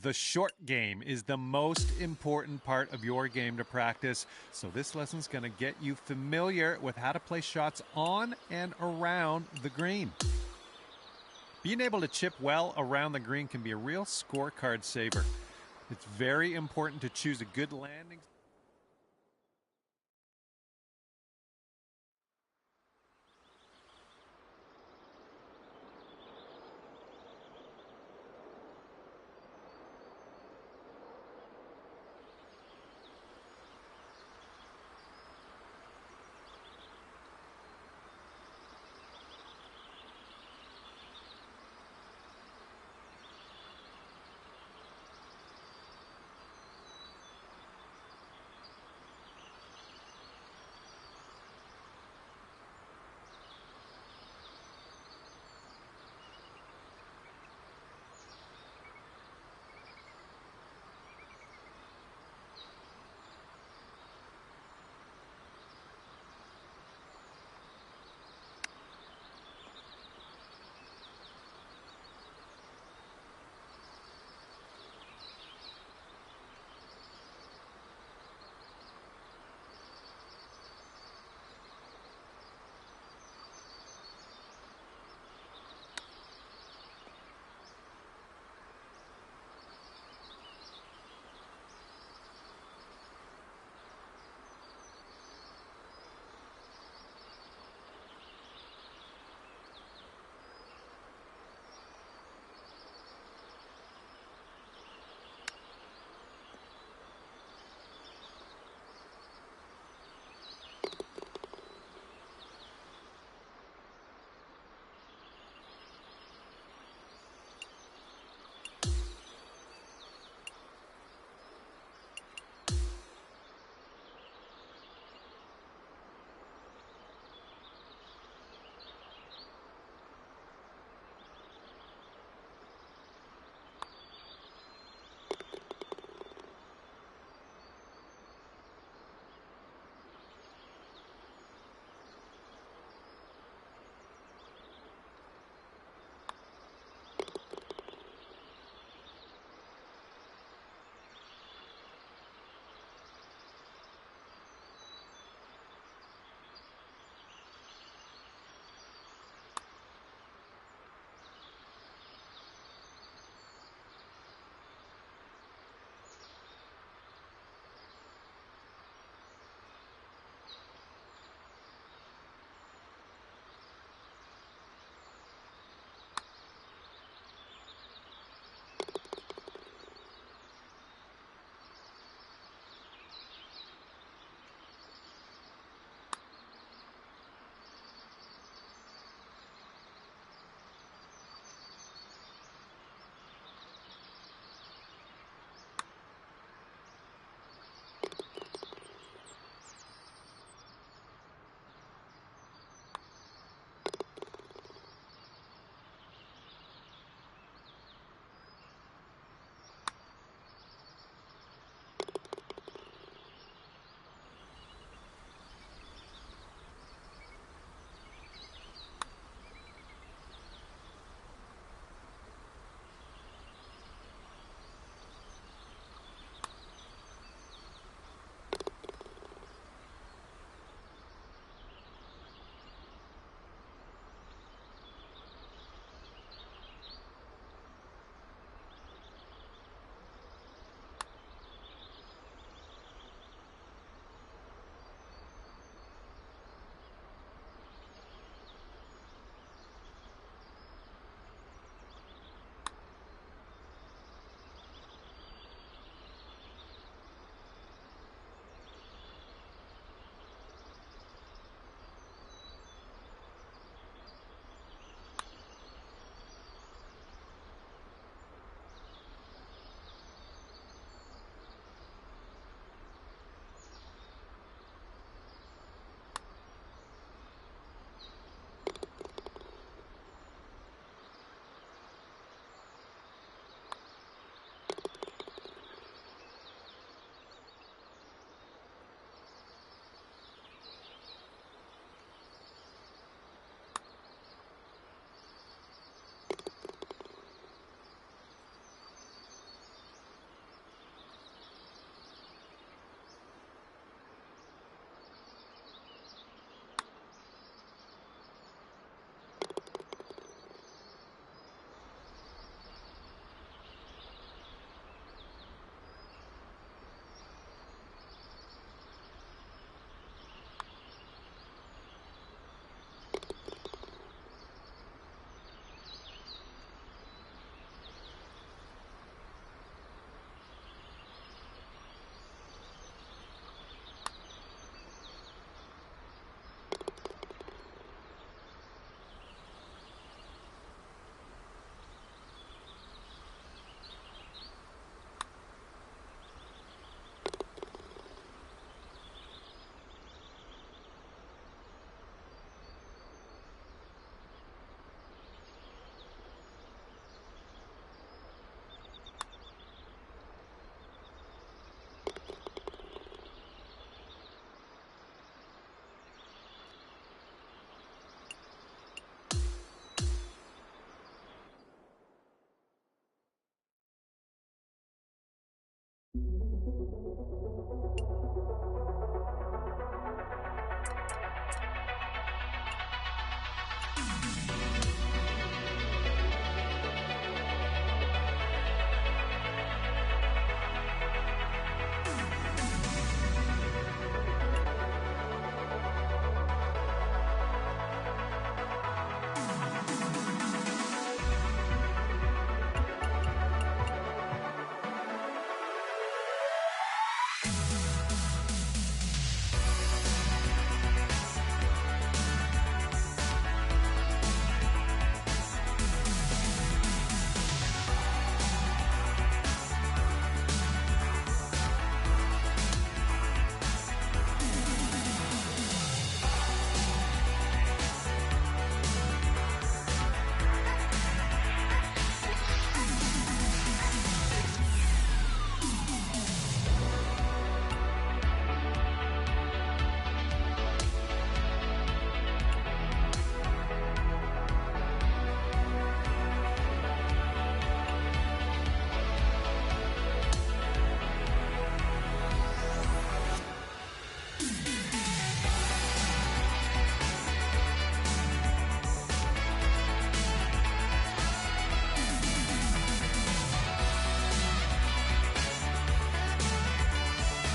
The short game is the most important part of your game to practice, so this lesson's going to get you familiar with how to play shots on and around the green. Being able to chip well around the green can be a real scorecard saver. It's very important to choose a good landing.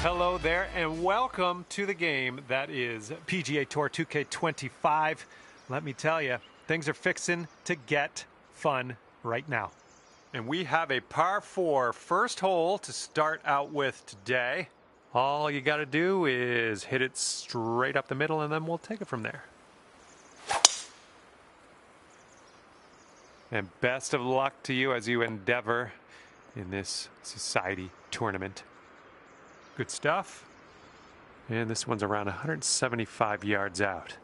Hello there, and welcome to the game that is PGA Tour 2K25. Let me tell you, things are fixing to get fun right now. And we have a par 4 first hole to start out with today. All you got to do is hit it straight up the middle, and then we'll take it from there. And best of luck to you as you endeavor in this society tournament. Good stuff. And this one's around 175 yards out.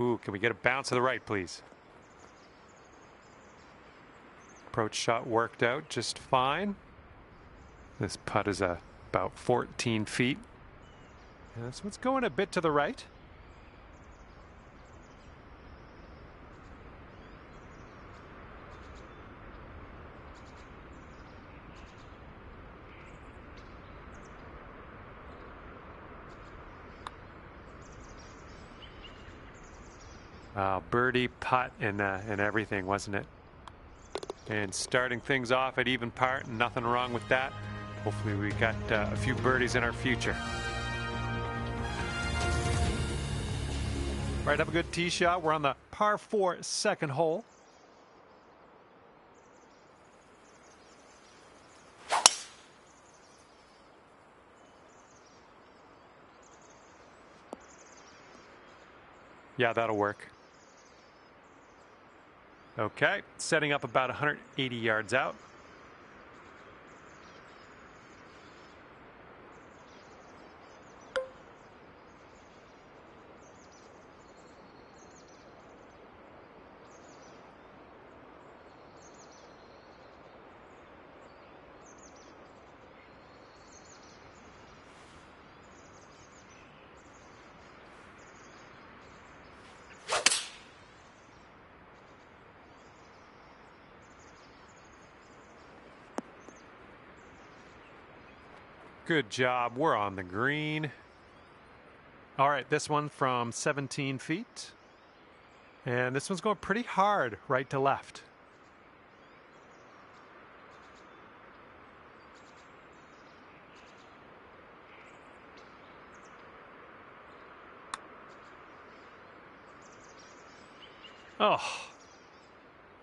Ooh, can we get a bounce to the right, please? Approach shot worked out just fine. This putt is about 14 feet. And this one's going a bit to the right. Birdie, putt, and everything, wasn't it? And starting things off at even par, nothing wrong with that. Hopefully we got a few birdies in our future. Right, have a good tee shot. We're on the par 4 second hole. Yeah, that'll work. Okay, setting up about 180 yards out. Good job. We're on the green. All right, this one from 17 feet. And this one's going pretty hard right to left. Oh.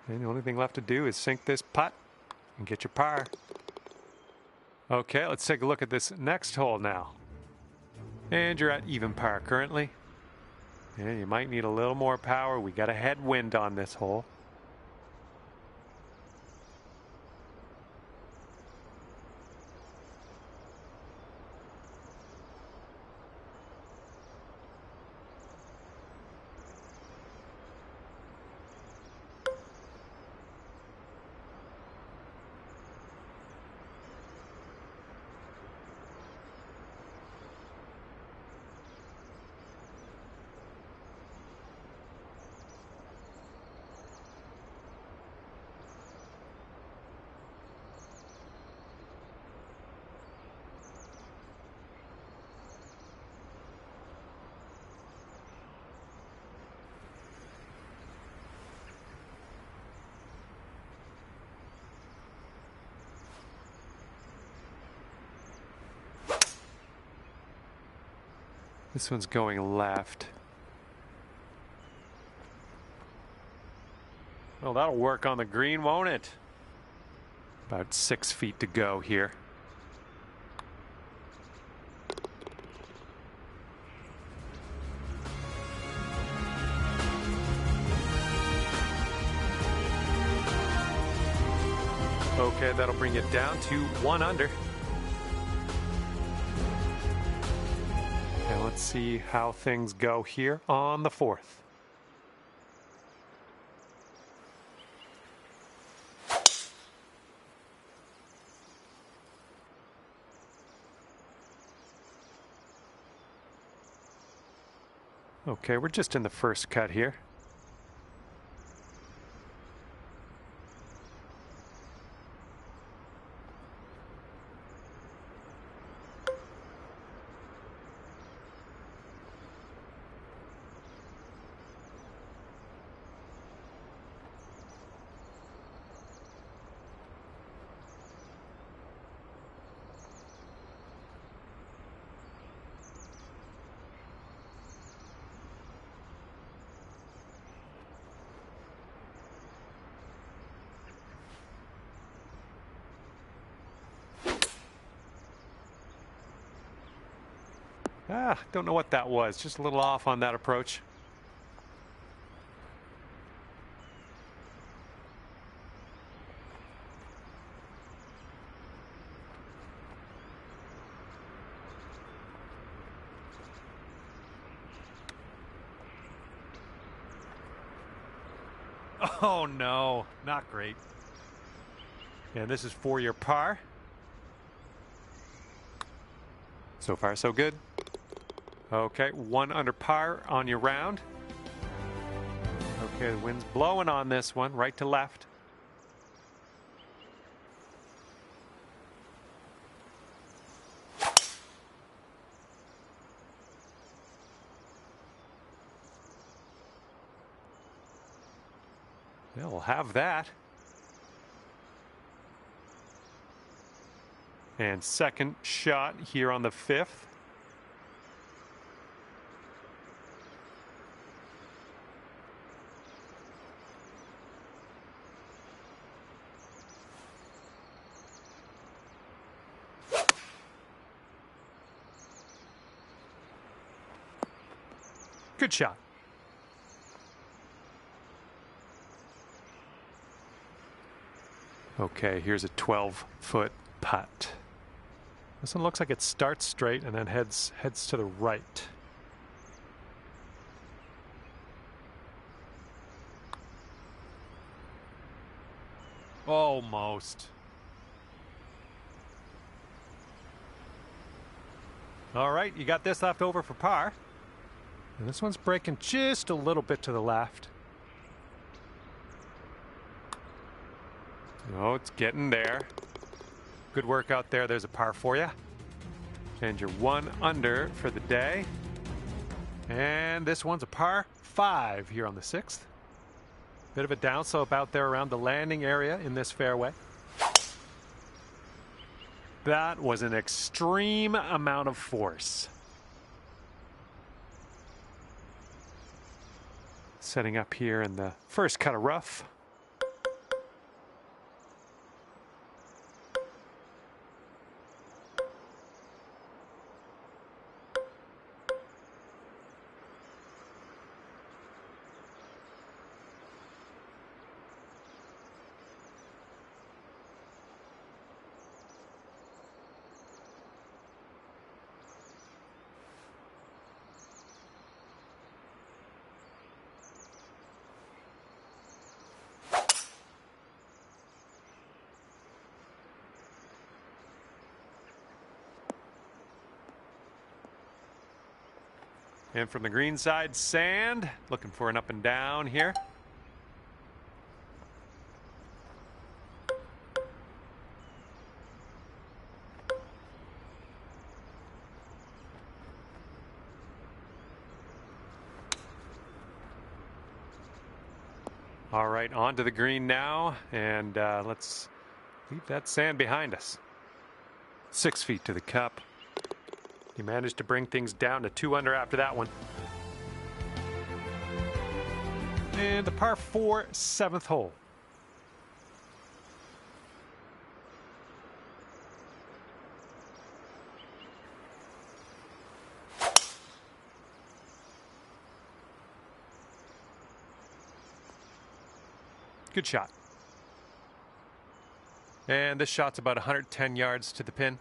And the only thing left to do is sink this putt and get your par. Okay, let's take a look at this next hole now. And you're at even par currently. And you might need a little more power. We got a headwind on this hole. This one's going left. Well, that'll work on the green, won't it? About 6 feet to go here. Okay, that'll bring it down to 1 under. And let's see how things go here on the 4th. Okay, we're just in the first cut here. Don't know what that was. Just a little off on that approach. Oh no, not great. And this is for your par. So far, so good. Okay, 1 under par on your round. Okay, the wind's blowing on this one, right to left. Yeah, we'll have that. And second shot here on the 5th. Good shot. Okay, here's a 12-foot putt. This one looks like it starts straight and then heads to the right. Almost. All right, you got this left over for par. And this one's breaking just a little bit to the left. Oh, it's getting there. Good work out there. There's a par for you. And you're 1 under for the day. And this one's a par 5 here on the 6th. Bit of a downslope out there around the landing area in this fairway. That was an extreme amount of force. Setting up here in the first cut of rough. And from the green side, sand. Looking for an up and down here. All right, on to the green now, and let's leave that sand behind us. 6 feet to the cup. You managed to bring things down to 2 under after that one. And the par 4 7th hole. Good shot. And this shot's about 110 yards to the pin.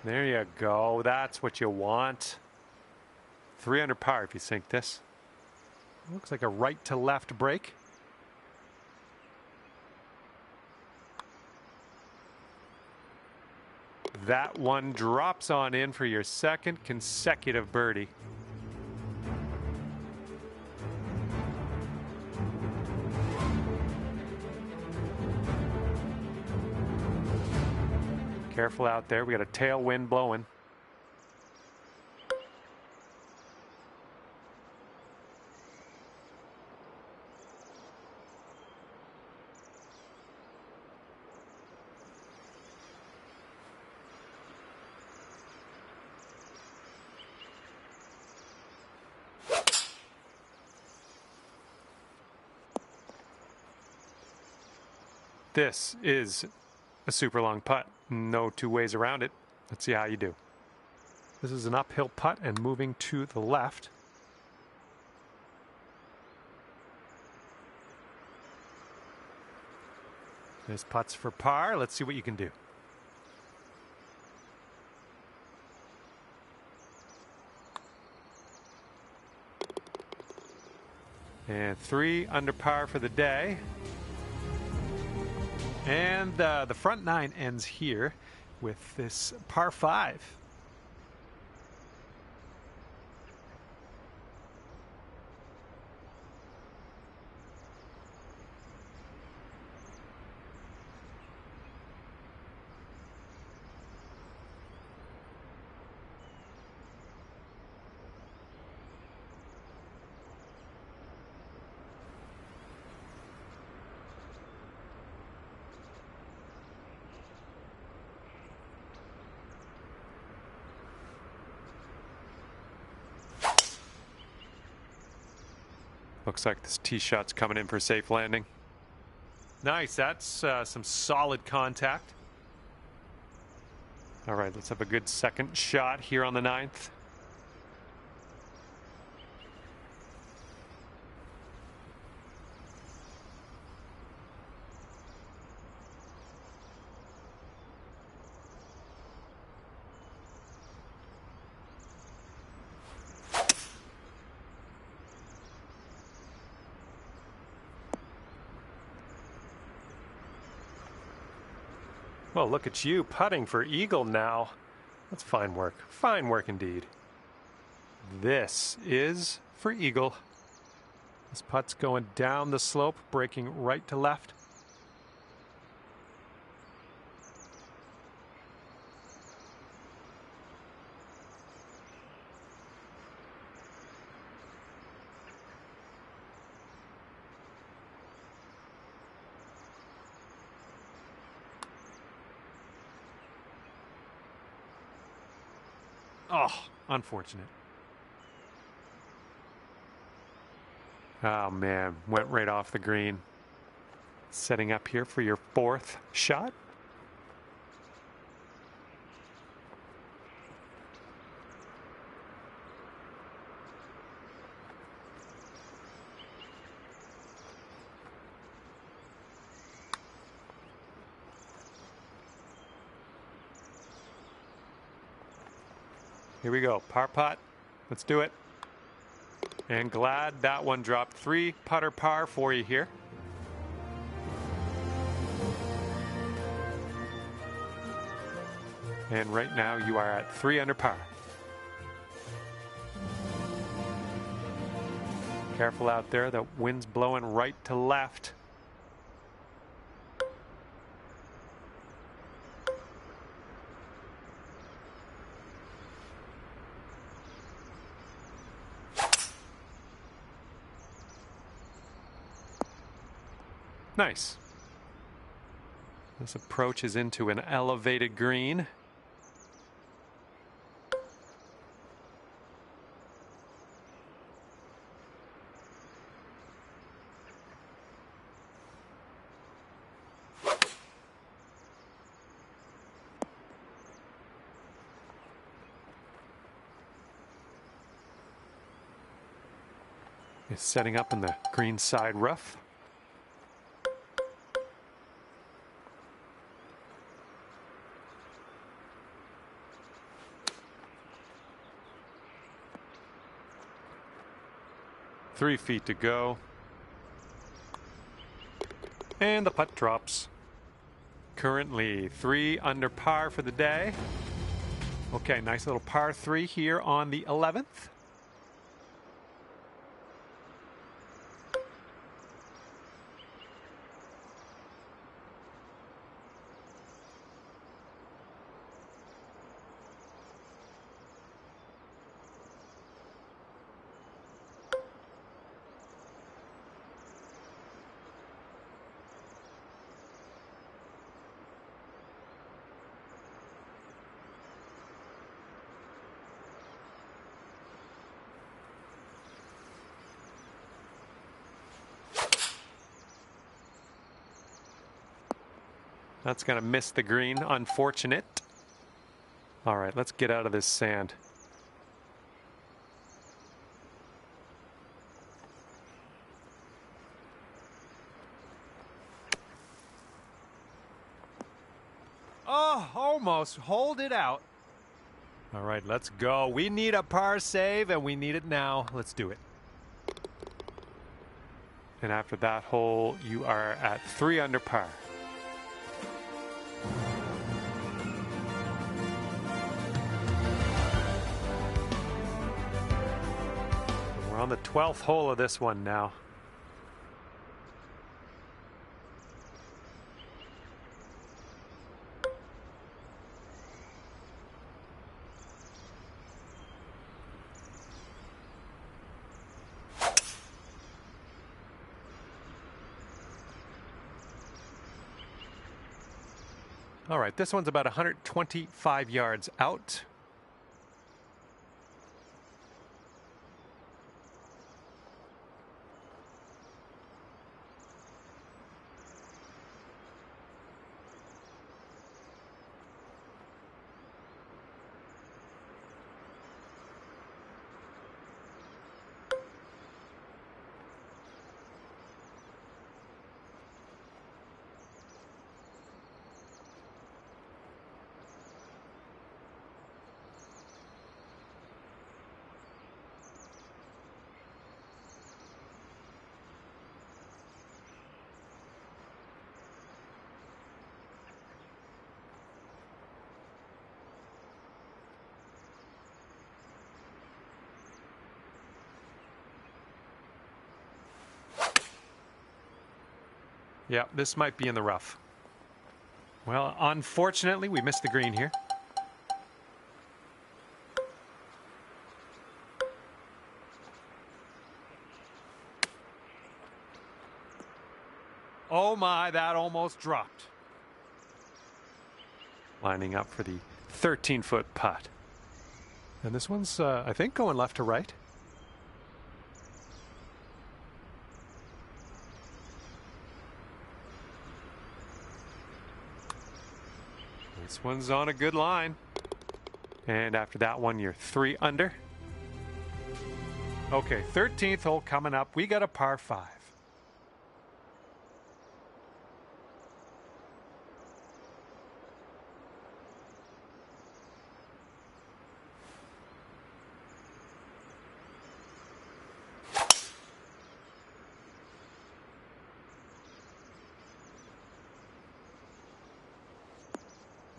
There you go. That's what you want. 3 under par if you sink this. Looks like a right to left break. That one drops on in for your second consecutive birdie. Careful out there. We got a tailwind blowing. This is a super long putt. No two ways around it. Let's see how you do. This is an uphill putt and moving to the left. This putt's for par. Let's see what you can do. And 3 under par for the day. And the front 9 ends here with this par 5. Looks like this tee shot's coming in for a safe landing. Nice, that's some solid contact. All right, let's have a good second shot here on the 9th. Well, look at you putting for eagle now. That's fine work. Fine work indeed. This is for eagle. This putt's going down the slope, breaking right to left. Oh, unfortunate. Oh, man. Went right off the green. Setting up here for your 4th shot. Here we go. Par putt. Let's do it. And glad that one dropped. 3 putter par for you here. And right now you are at 3 under par. Careful out there, the wind's blowing right to left. Nice. This approach is into an elevated green. Is setting up in the green side rough. Three feet to go. And the putt drops. Currently 3 under par for the day. Okay, nice little par 3 here on the 11th. That's going to miss the green. Unfortunate. All right, let's get out of this sand. Oh, almost. Hold it out. All right, let's go. We need a par save, and we need it now. Let's do it. And after that hole, you are at 3 under par. We're on the 12th hole of this one now. All right, this one's about 125 yards out. Yeah, this might be in the rough. Well, unfortunately, we missed the green here. Oh my, that almost dropped. Lining up for the 13-foot putt. And this one's, I think, going left to right. This one's on a good line. And after that one, you're 3 under. Okay, 13th hole coming up. We got a par 5.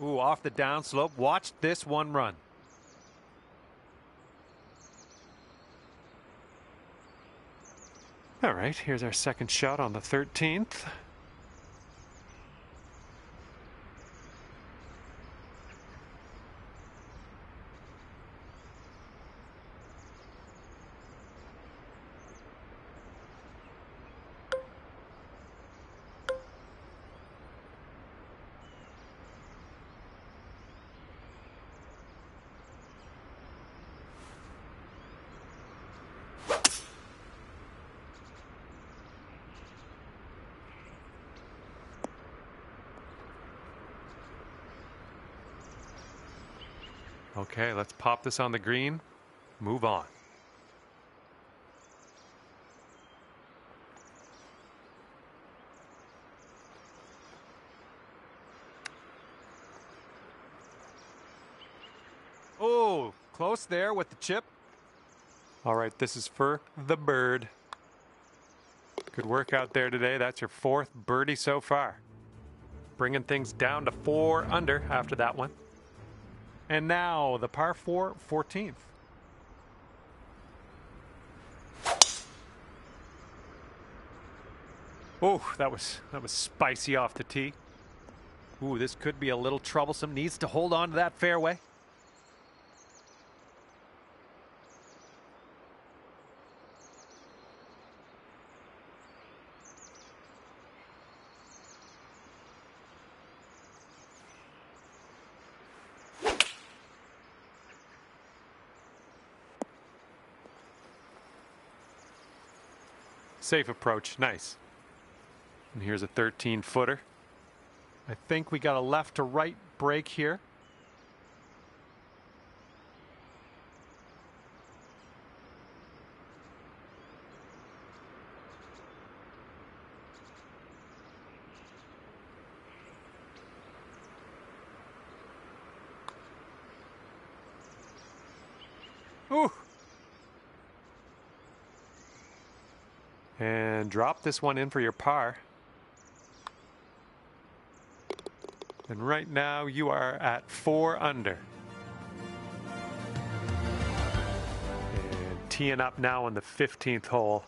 Ooh, off the downslope. Watch this one run. All right, here's our second shot on the 13th. Okay, let's pop this on the green. Move on. Oh, close there with the chip. All right, this is for the bird. Good work out there today. That's your fourth birdie so far. Bringing things down to 4 under after that one. And now the par 4 14th. Oh, that was spicy off the tee. Ooh, this could be a little troublesome. Needs to hold on to that fairway. Safe approach, nice. And here's a 13-footer. I think we got a left to right break here. Ooh. And drop this one in for your par. And right now you are at 4 under. And teeing up now on the 15th hole.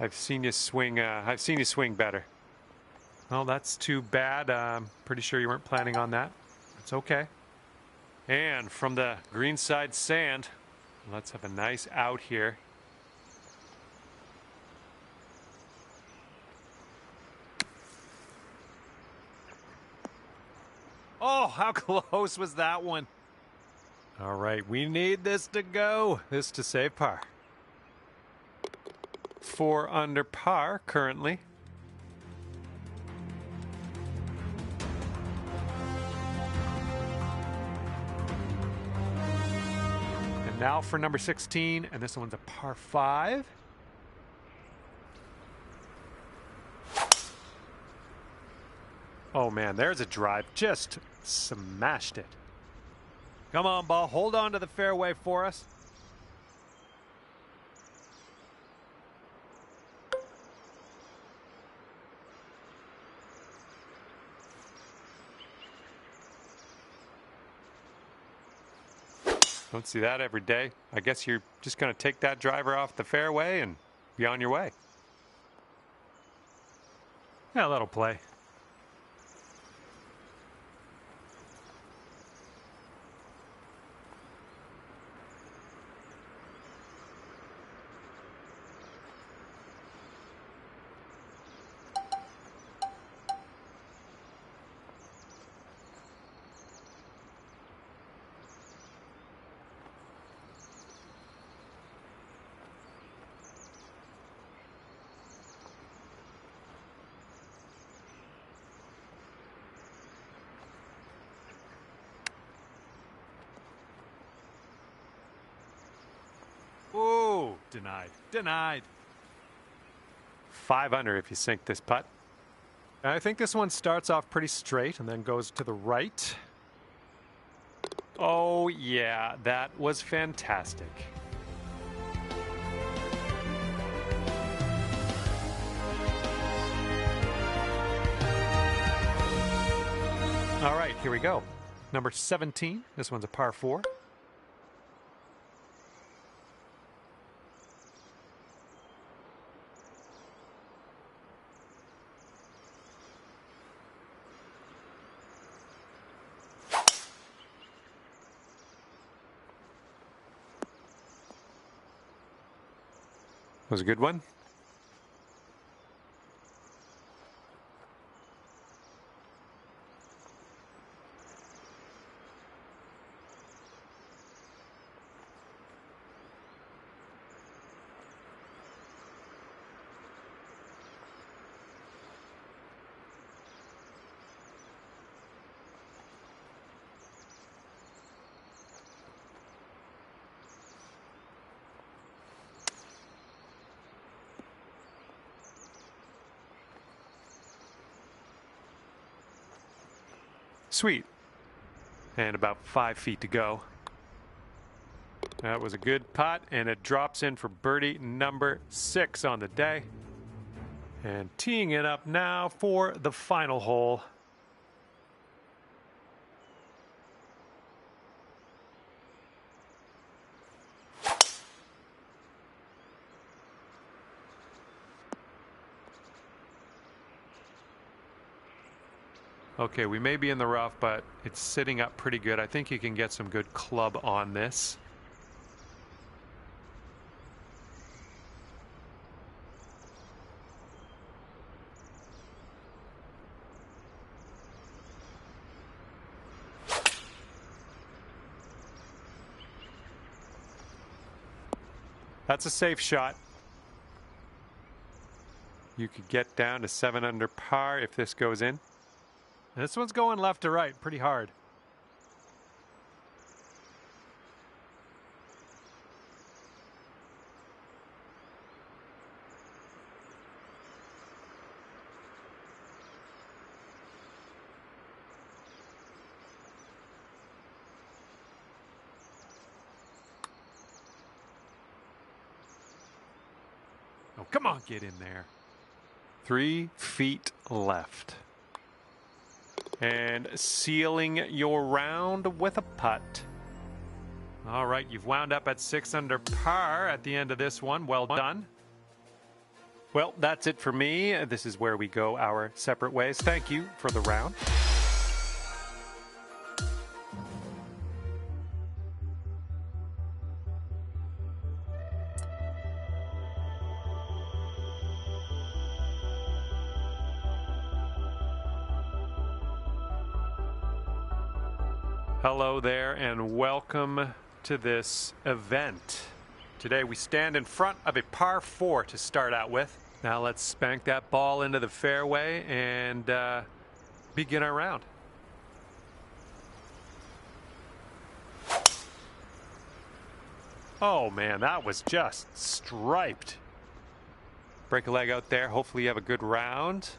I've seen you swing better. Well, that's too bad. I'm pretty sure you weren't planning on that. It's okay. And from the greenside sand, let's have a nice out here. Oh, how close was that one? All right, we need this to go. This to save par. 4 under par currently. And now for number 16, and this one's a par 5. Oh man, there's a drive. Just smashed it. Come on, ball. Hold on to the fairway for us. Don't see that every day. I guess you're just going to take that driver off the fairway and be on your way. Yeah, that'll play. Ooh, denied. Denied. 5 under if you sink this putt. I think this one starts off pretty straight and then goes to the right. Oh, yeah, that was fantastic. All right, here we go. Number 17. This one's a par 4. Was a good one. Sweet. And about 5 feet to go. That was a good putt, and it drops in for birdie number 6 on the day. And teeing it up now for the final hole. Okay, we may be in the rough, but it's sitting up pretty good. I think you can get some good club on this. That's a safe shot. You could get down to 7 under par if this goes in. This one's going left to right pretty hard. Oh, come on, get in there. 3 feet left. And sealing your round with a putt. All right, you've wound up at 6 under par at the end of this one. Well done. Well, that's it for me. This is where we go our separate ways. Thank you for the round. Hello there and welcome to this event. Today we stand in front of a par 4 to start out with. Now let's spank that ball into the fairway and begin our round. Oh man, that was just striped. Break a leg out there. Hopefully you have a good round.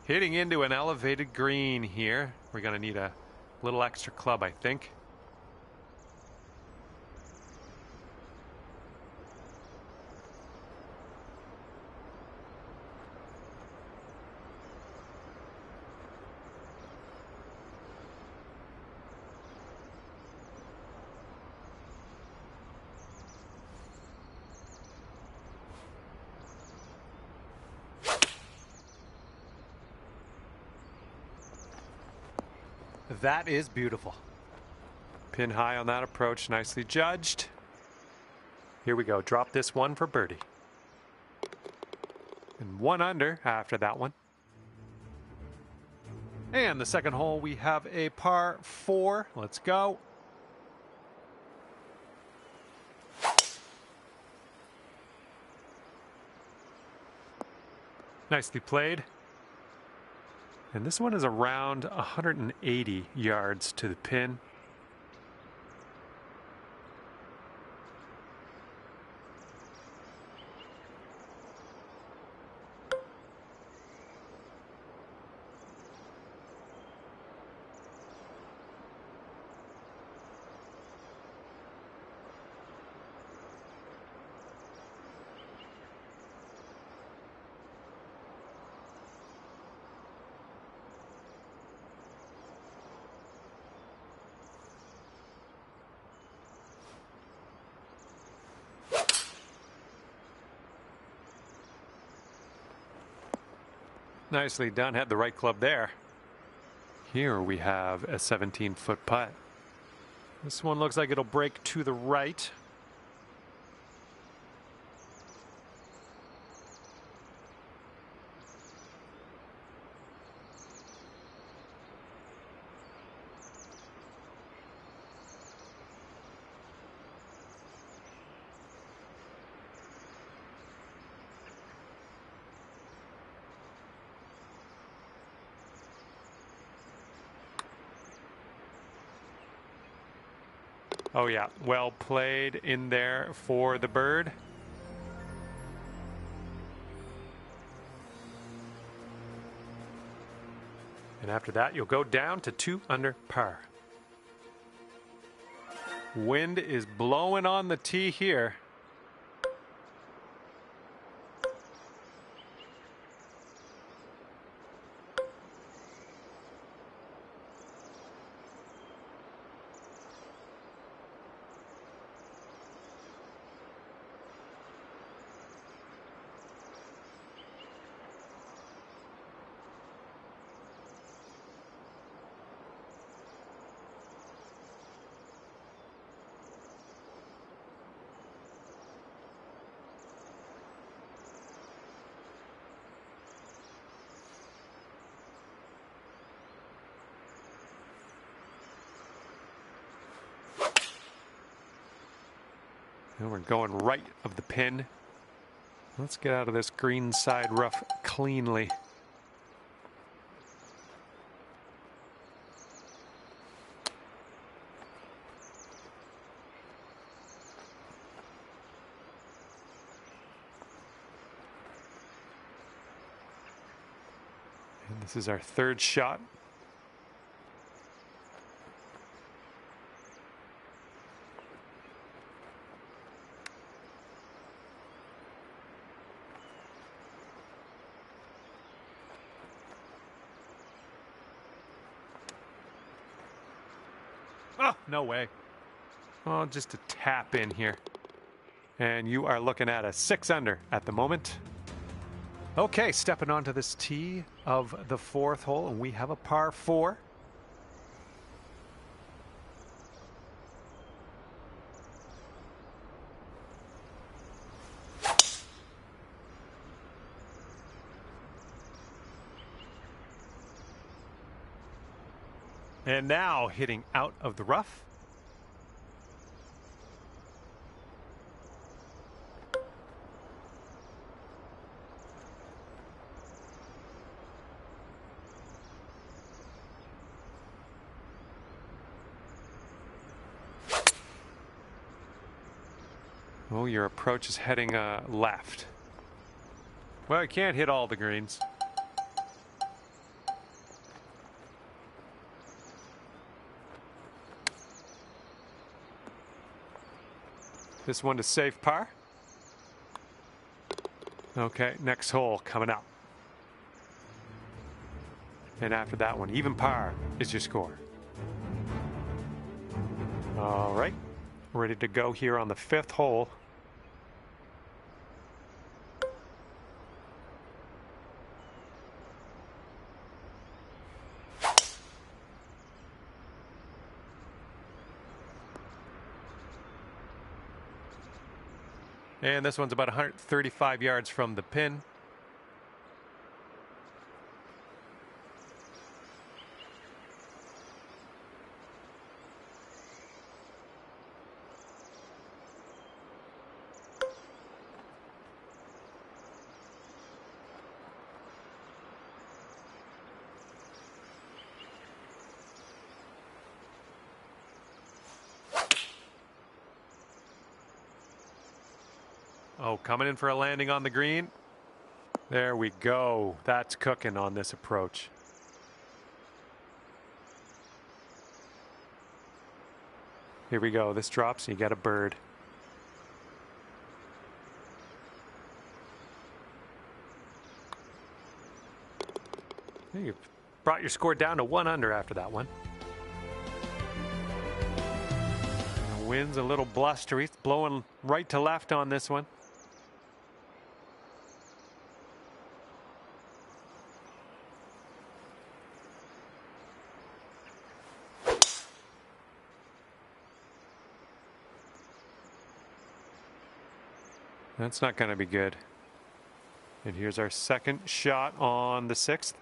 Hitting into an elevated green here. We're going to need a little extra club, I think. That is beautiful. Pin high on that approach, nicely judged. Here we go, drop this one for birdie. And 1 under after that one. And the second hole, we have a par 4. Let's go. Nicely played. And this one is around 180 yards to the pin. Nicely done. Had the right club there. Here we have a 17-foot putt. This one looks like it'll break to the right. Oh yeah, well played in there for the bird. And after that, you'll go down to 2 under par. Wind is blowing on the tee here. And we're going right of the pin. Let's get out of this green side rough cleanly. And this is our 3rd shot. Oh, no way. Oh, just a tap in here. And you are looking at a 6 under at the moment. Okay, stepping onto this tee of the 4th hole, and we have a par 4. And now hitting out of the rough. Oh, your approach is heading left. Well, you can't hit all the greens. This one to safe par. Okay, next hole coming up. And after that one, even par is your score. All right, ready to go here on the 5th hole. And this one's about 135 yards from the pin. Oh, coming in for a landing on the green. There we go. That's cooking on this approach. Here we go. This drops and you get a bird. You've brought your score down to 1 under after that one. The wind's a little blustery. It's blowing right to left on this one. That's not going to be good. And here's our second shot on the 6th.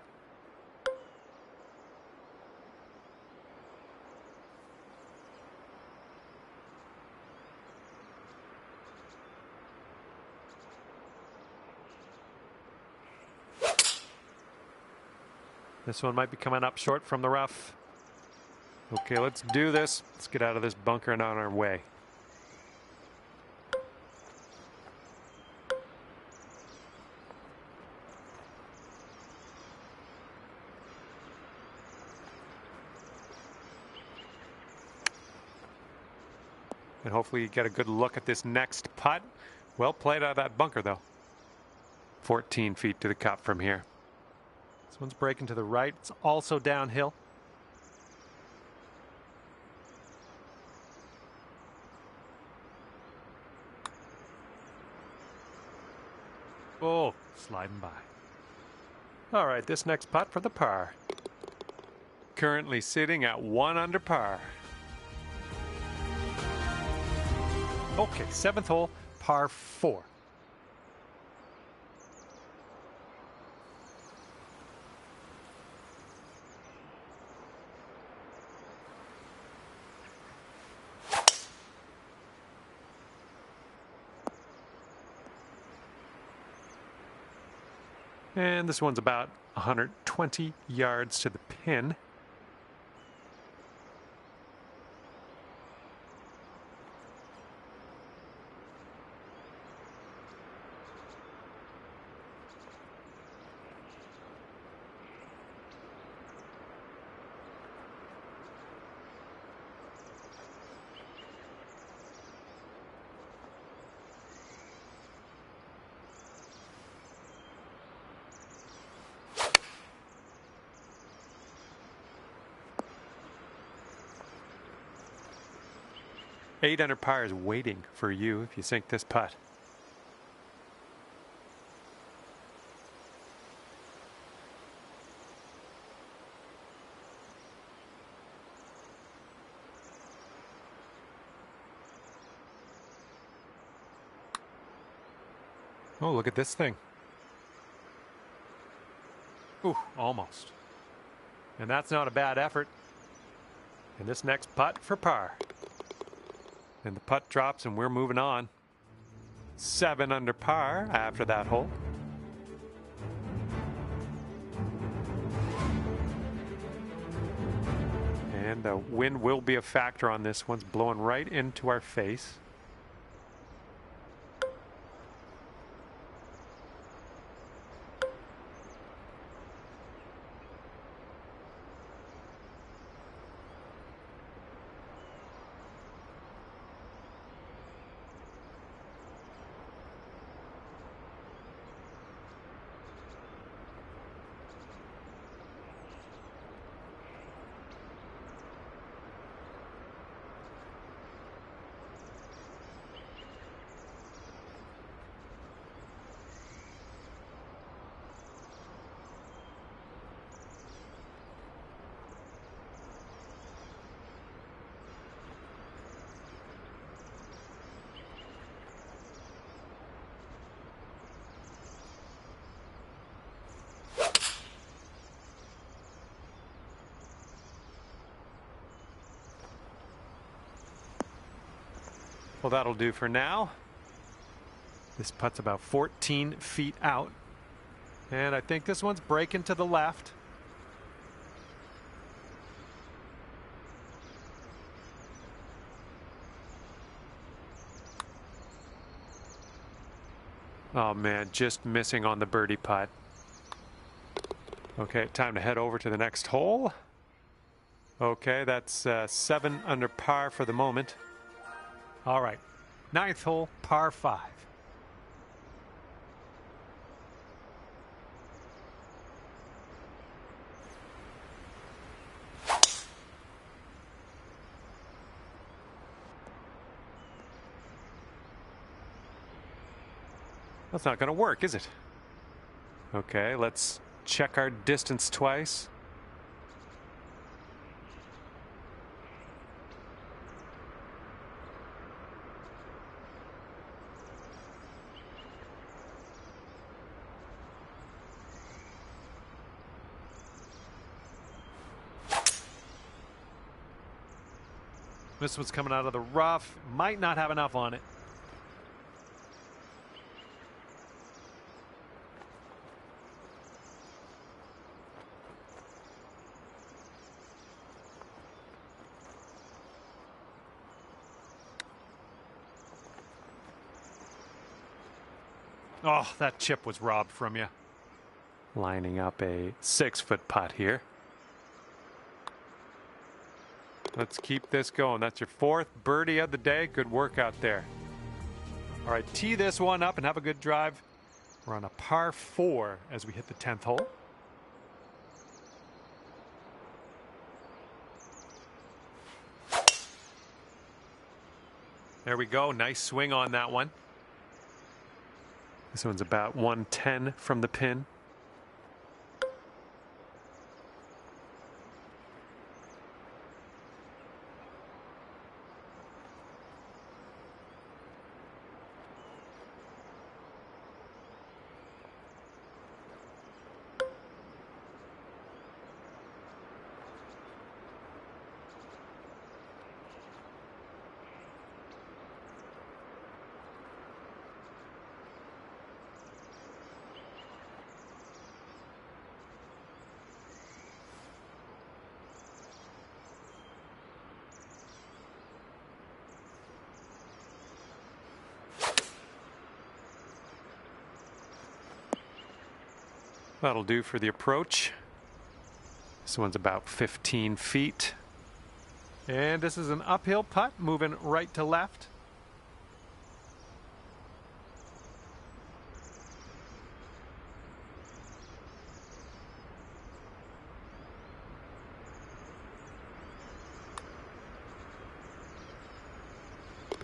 This one might be coming up short from the rough. Okay, let's do this. Let's get out of this bunker and on our way. And hopefully you get a good look at this next putt. Well played out of that bunker, though. 14 feet to the cup from here. This one's breaking to the right. It's also downhill. Oh, sliding by. All right, this next putt for the par. Currently sitting at 1 under par. Okay, 7th hole, par 4. And this one's about 120 yards to the pin. Eight under par is waiting for you if you sink this putt. Oh, look at this thing. Ooh, almost. And that's not a bad effort. And this next putt for par. And the putt drops and we're moving on. 7 under par after that hole. And the wind will be a factor on this. One's blowing right into our face. Well, that'll do for now. This putt's about 14 feet out. And I think this one's breaking to the left. Oh man, just missing on the birdie putt. Okay, time to head over to the next hole. Okay, that's 7 under par for the moment. All right, 9th hole, par 5. That's not going to work, is it? Okay, let's check our distance twice. This one's coming out of the rough. Might not have enough on it. Oh, that chip was robbed from you. Lining up a 6-foot putt here. Let's keep this going. That's your 4th birdie of the day. Good work out there. All right, tee this one up and have a good drive. We're on a par 4 as we hit the 10th hole. There we go. Nice swing on that one. This one's about 110 from the pin. That'll do for the approach. This one's about 15 feet. And this is an uphill putt, moving right to left.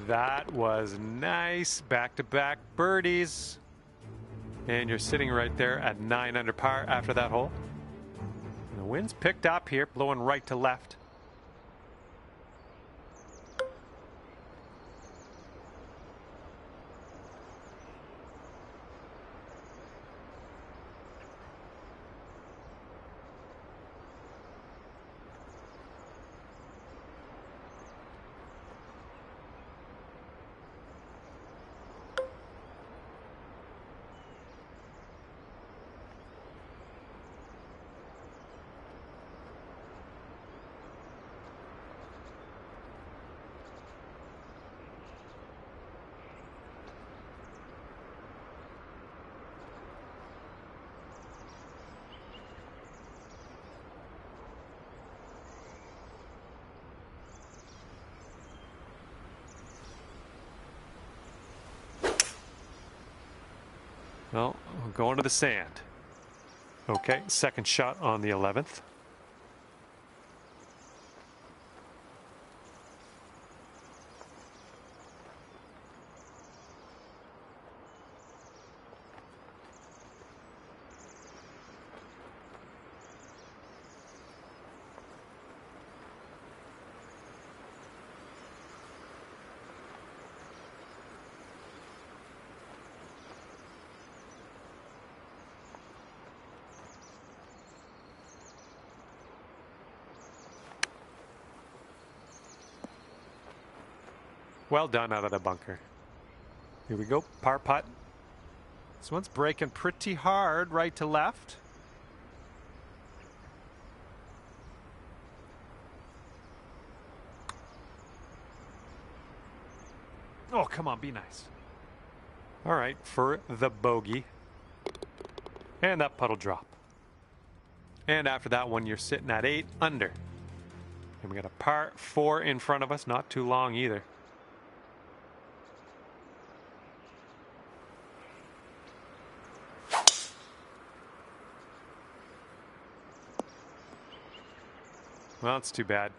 That was nice. Back-to-back birdies. And you're sitting right there at 9 under par after that hole. And the wind's picked up here, blowing right to left. Well, we're going to the sand. Okay, second shot on the 11th. Well done out of the bunker. Here we go, par putt. This one's breaking pretty hard right to left. Oh, come on, be nice. All right, for the bogey. And that putt'll drop. And after that one, you're sitting at 8 under. And we got a par 4 in front of us, not too long either. Well, it's too bad.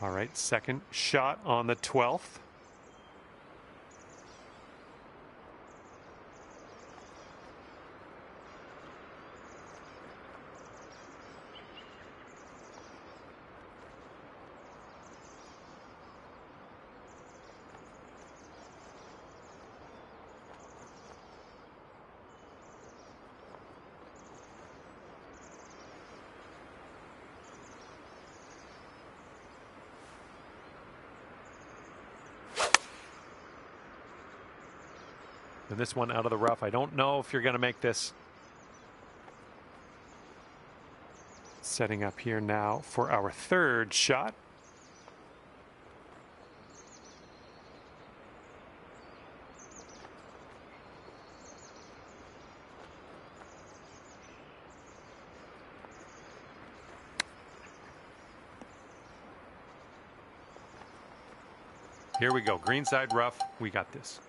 All right, second shot on the 12th. And this one out of the rough. I don't know if you're going to make this. Setting up here now for our third shot. Here we go. Greenside rough. We got this.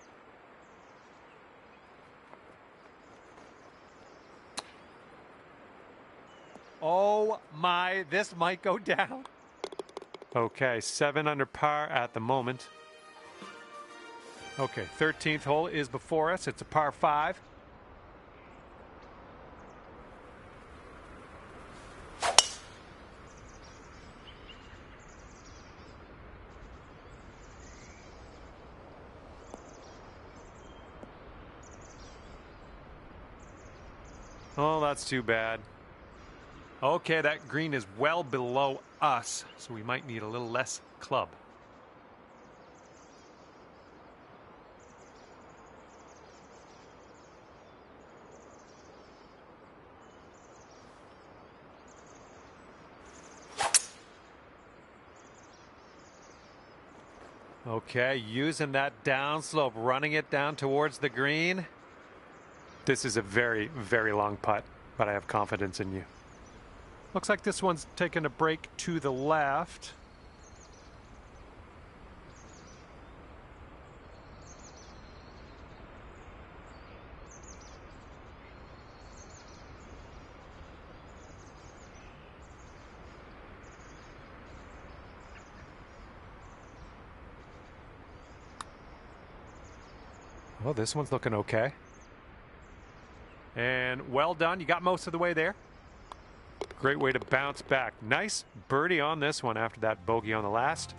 Oh my, this might go down. Okay, 7 under par at the moment. Okay, 13th hole is before us. It's a par 5. Oh, that's too bad. Okay, that green is well below us, so we might need a little less club. Okay, using that downslope, running it down towards the green. This is a very, very long putt, but I have confidence in you. Looks like this one's taking a break to the left. Well, this one's looking okay. And well done. You got most of the way there. Great way to bounce back. Nice birdie on this one after that bogey on the last.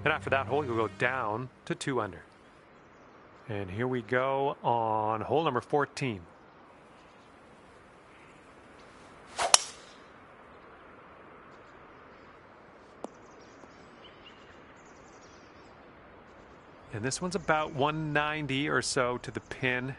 And after that hole, you'll go down to 2 under. And here we go on hole number 14. And this one's about 190 or so to the pin.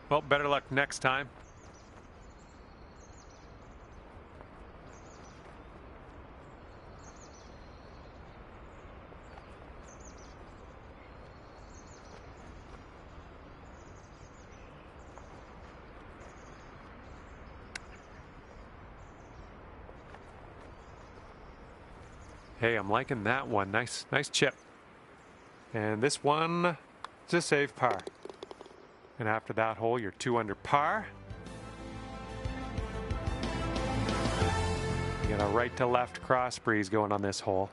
Well, better luck next time. Hey, I'm liking that one. Nice chip. And this one is a safe par. And after that hole, you're 2 under par. You got a right to left cross breeze going on this hole.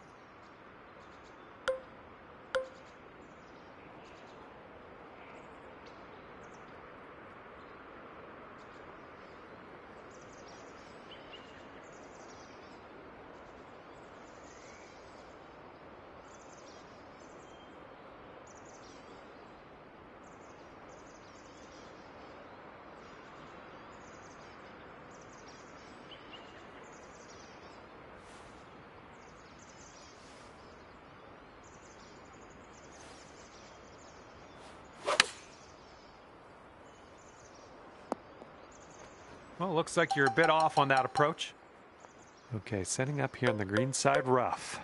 Well, looks like you're a bit off on that approach. Okay, setting up here on the green side rough.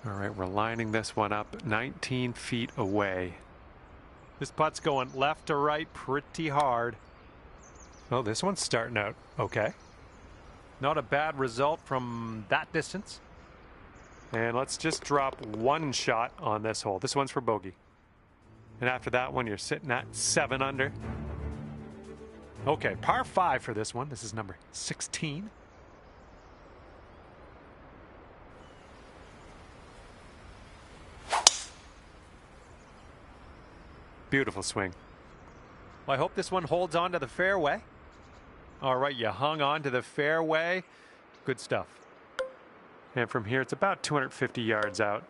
All right, we're lining this one up 19 feet away. This putt's going left to right pretty hard. Oh, this one's starting out okay. Not a bad result from that distance. And let's just drop one shot on this hole. This one's for bogey. And after that one, you're sitting at 7 under. Okay, par 5 for this one. This is number 16. Beautiful swing. Well, I hope this one holds on to the fairway. All right, you hung on to the fairway. Good stuff. And from here, it's about 250 yards out.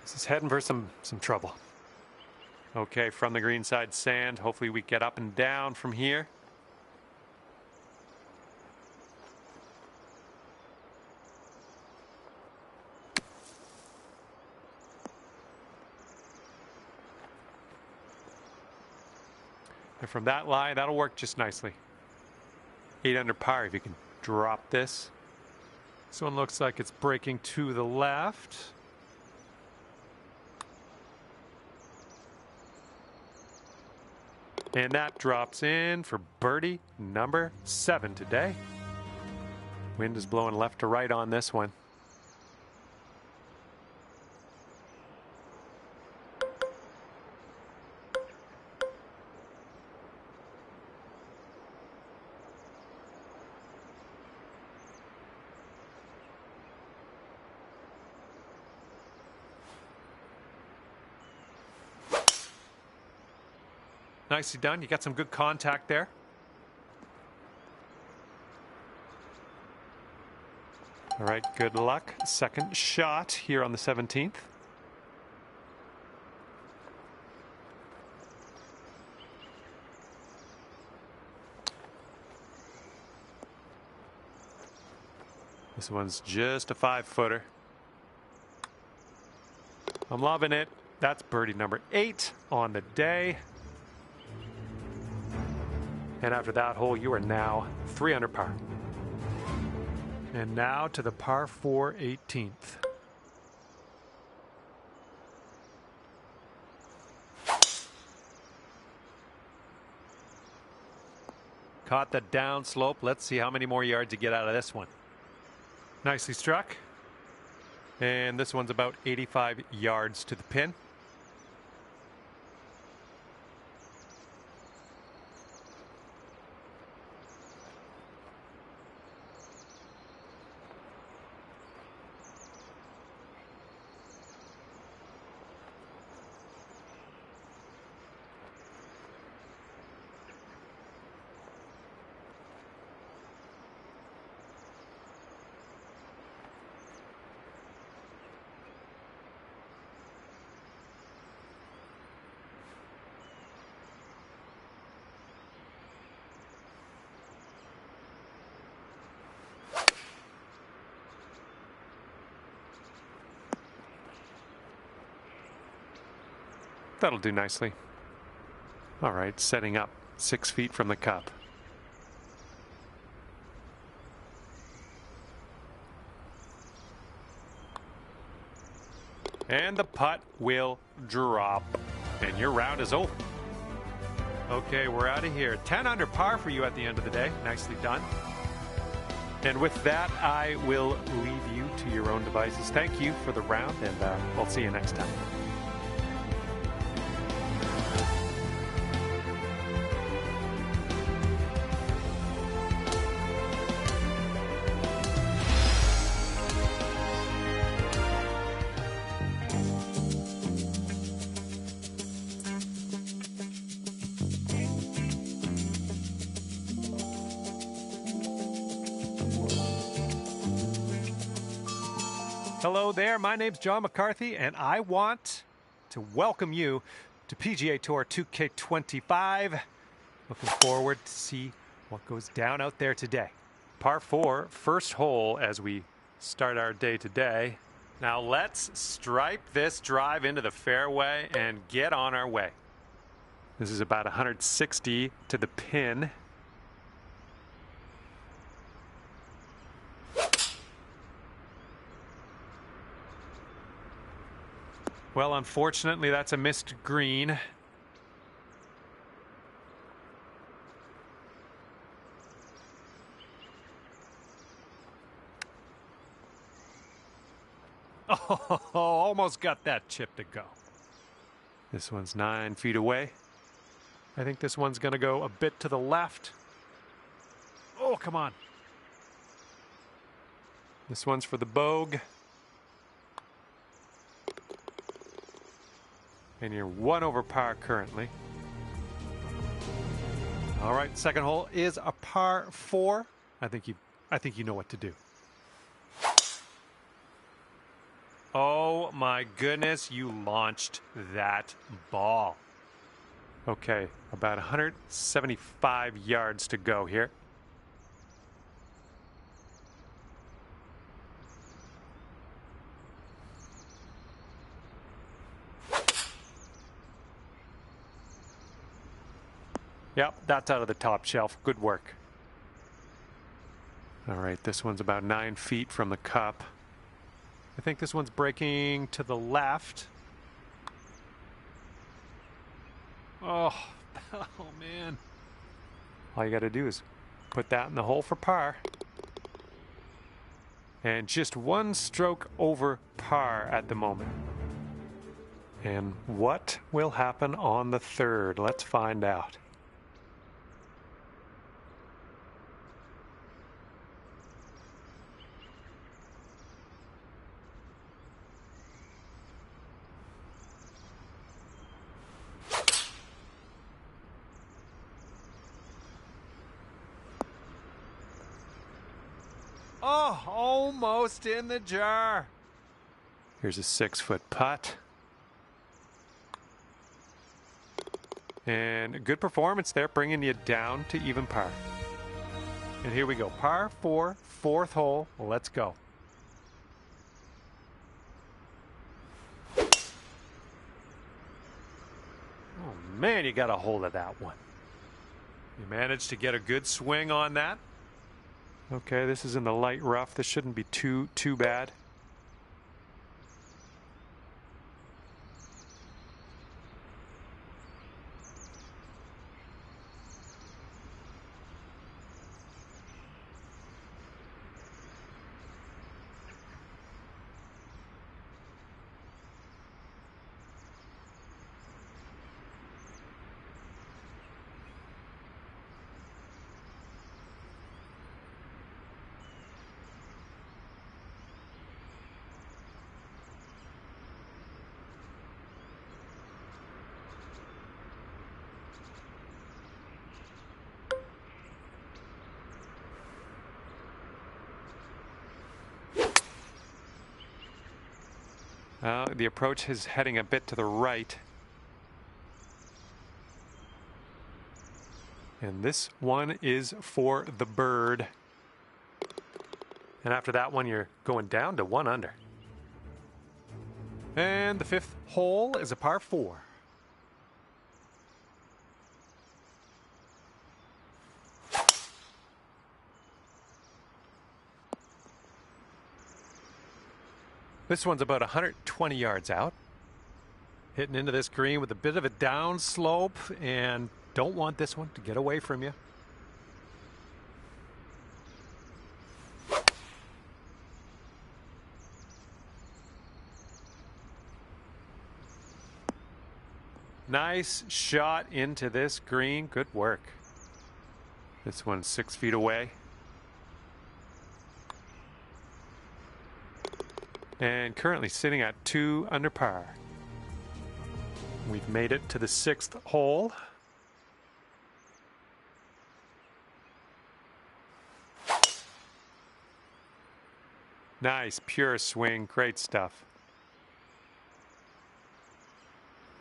This is heading for some trouble. Okay, from the green side sand. Hopefully we get up and down from here. And from that lie, that'll work just nicely. 8 under par if you can drop this. This one looks like it's breaking to the left. And that drops in for birdie number 7 today. Wind is blowing left to right on this one. Nicely done. You got some good contact there. All right, good luck. Second shot here on the 17th. This one's just a 5-footer. I'm loving it. That's birdie number 8 on the day. And after that hole, you are now 3 under par. And now to the par 4 18th. Caught the down slope. Let's see how many more yards you get out of this one. Nicely struck. And this one's about 85 yards to the pin. That'll do nicely. All right, setting up 6 feet from the cup. And the putt will drop. And your round is over. Okay, we're out of here. 10 under par for you at the end of the day. Nicely done. And with that, I will leave you to your own devices. Thank you for the round, and we'll see you next time. Hello there, my name's John McCarthy, and I want to welcome you to PGA Tour 2K25. Looking forward to see what goes down out there today. Par 4, first hole as we start our day today. Now let's stripe this drive into the fairway and get on our way. This is about 160 to the pin. Well, unfortunately, that's a missed green. Oh, almost got that chip to go. This one's 9 feet away. I think this one's going to go a bit to the left. Oh, come on. This one's for the bogue. And you're 1 over par currently. All right, second hole is a par 4. I think you know what to do. Oh my goodness, you launched that ball. Okay, about 175 yards to go here. Yep, that's out of the top shelf. Good work. All right, this one's about 9 feet from the cup. I think this one's breaking to the left. Oh, oh man. All you got to do is put that in the hole for par. And just 1 stroke over par at the moment. And what will happen on the third? Let's find out. Oh, almost in the jar. Here's a 6-foot putt. And a good performance there, bringing you down to even par. And here we go, par 4, 4th hole. Let's go. Oh man, you got a hold of that one. You managed to get a good swing on that. Okay, this is in the light rough. This shouldn't be too bad. The approach is heading a bit to the right. And this one is for the bird. And after that one, you're going down to 1 under. And the 5th hole is a par 4. This one's about 120 yards out. Hitting into this green with a bit of a down slope, and don't want this one to get away from you. Nice shot into this green. Good work. This one's 6 feet away. And currently sitting at 2 under par. We've made it to the 6th hole. Nice, pure swing, great stuff.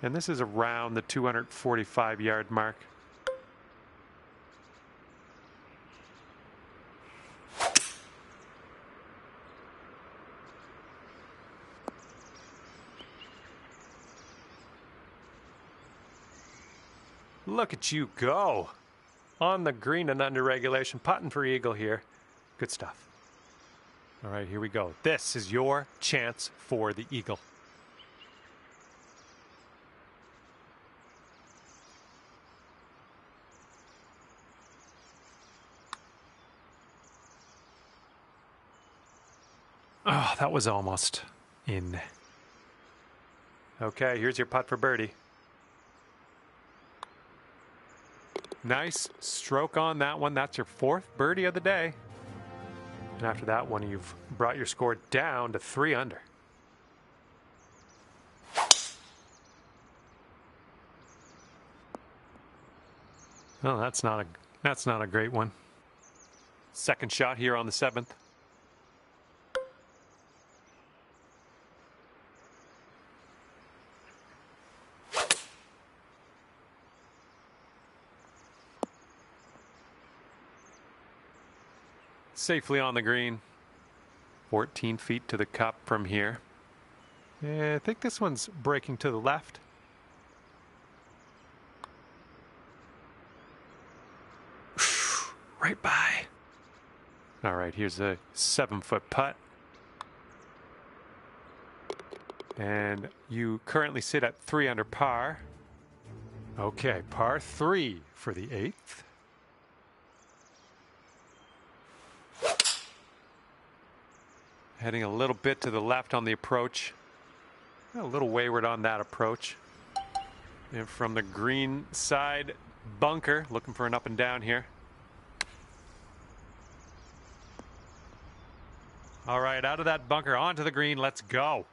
And this is around the 245-yard mark. Look at you go. On the green and under regulation, putting for eagle here. Good stuff. All right, here we go. This is your chance for the eagle. Oh, that was almost in. Okay, here's your putt for birdie. Nice stroke on that one. That's your 4th birdie of the day. And after that one, you've brought your score down to 3 under. Oh, that's not a great one. Second shot here on the 7th. Safely on the green. 14 feet to the cup from here. I think this one's breaking to the left. Right by. All right, here's a 7-foot putt. And you currently sit at 3 under par. Okay, par 3 for the 8th. Heading a little bit to the left on the approach. A little wayward on that approach. And from the green side bunker, looking for an up and down here. All right, out of that bunker, onto the green, let's go.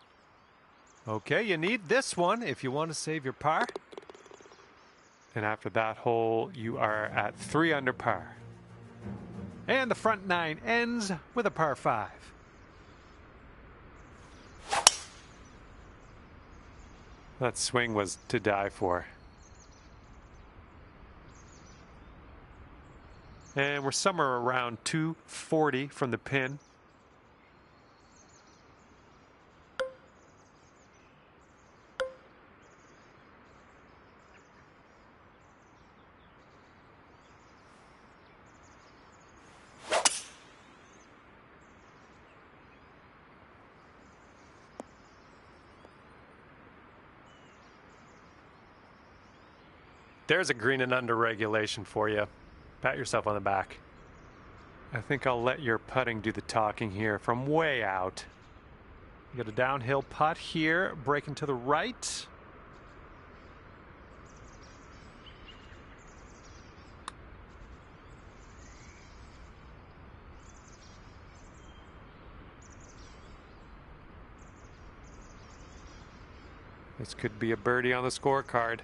Okay, you need this one if you want to save your par. And after that hole, you are at 3 under par. And the front 9 ends with a par 5. That swing was to die for. And we're somewhere around 240 from the pin. There's a green and under regulation for you. Pat yourself on the back. I think I'll let your putting do the talking here from way out. You got a downhill putt here, breaking to the right. This could be a birdie on the scorecard.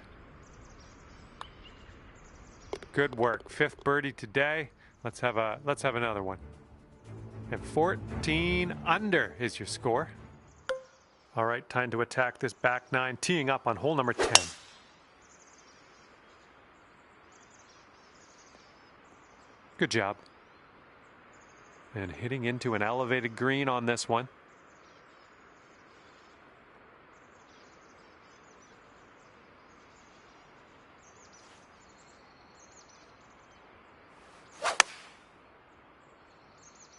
Good work. 5th birdie today. Let's have another one. And 14 under is your score. All right, time to attack this back 9, teeing up on hole number 10. Good job. And hitting into an elevated green on this one.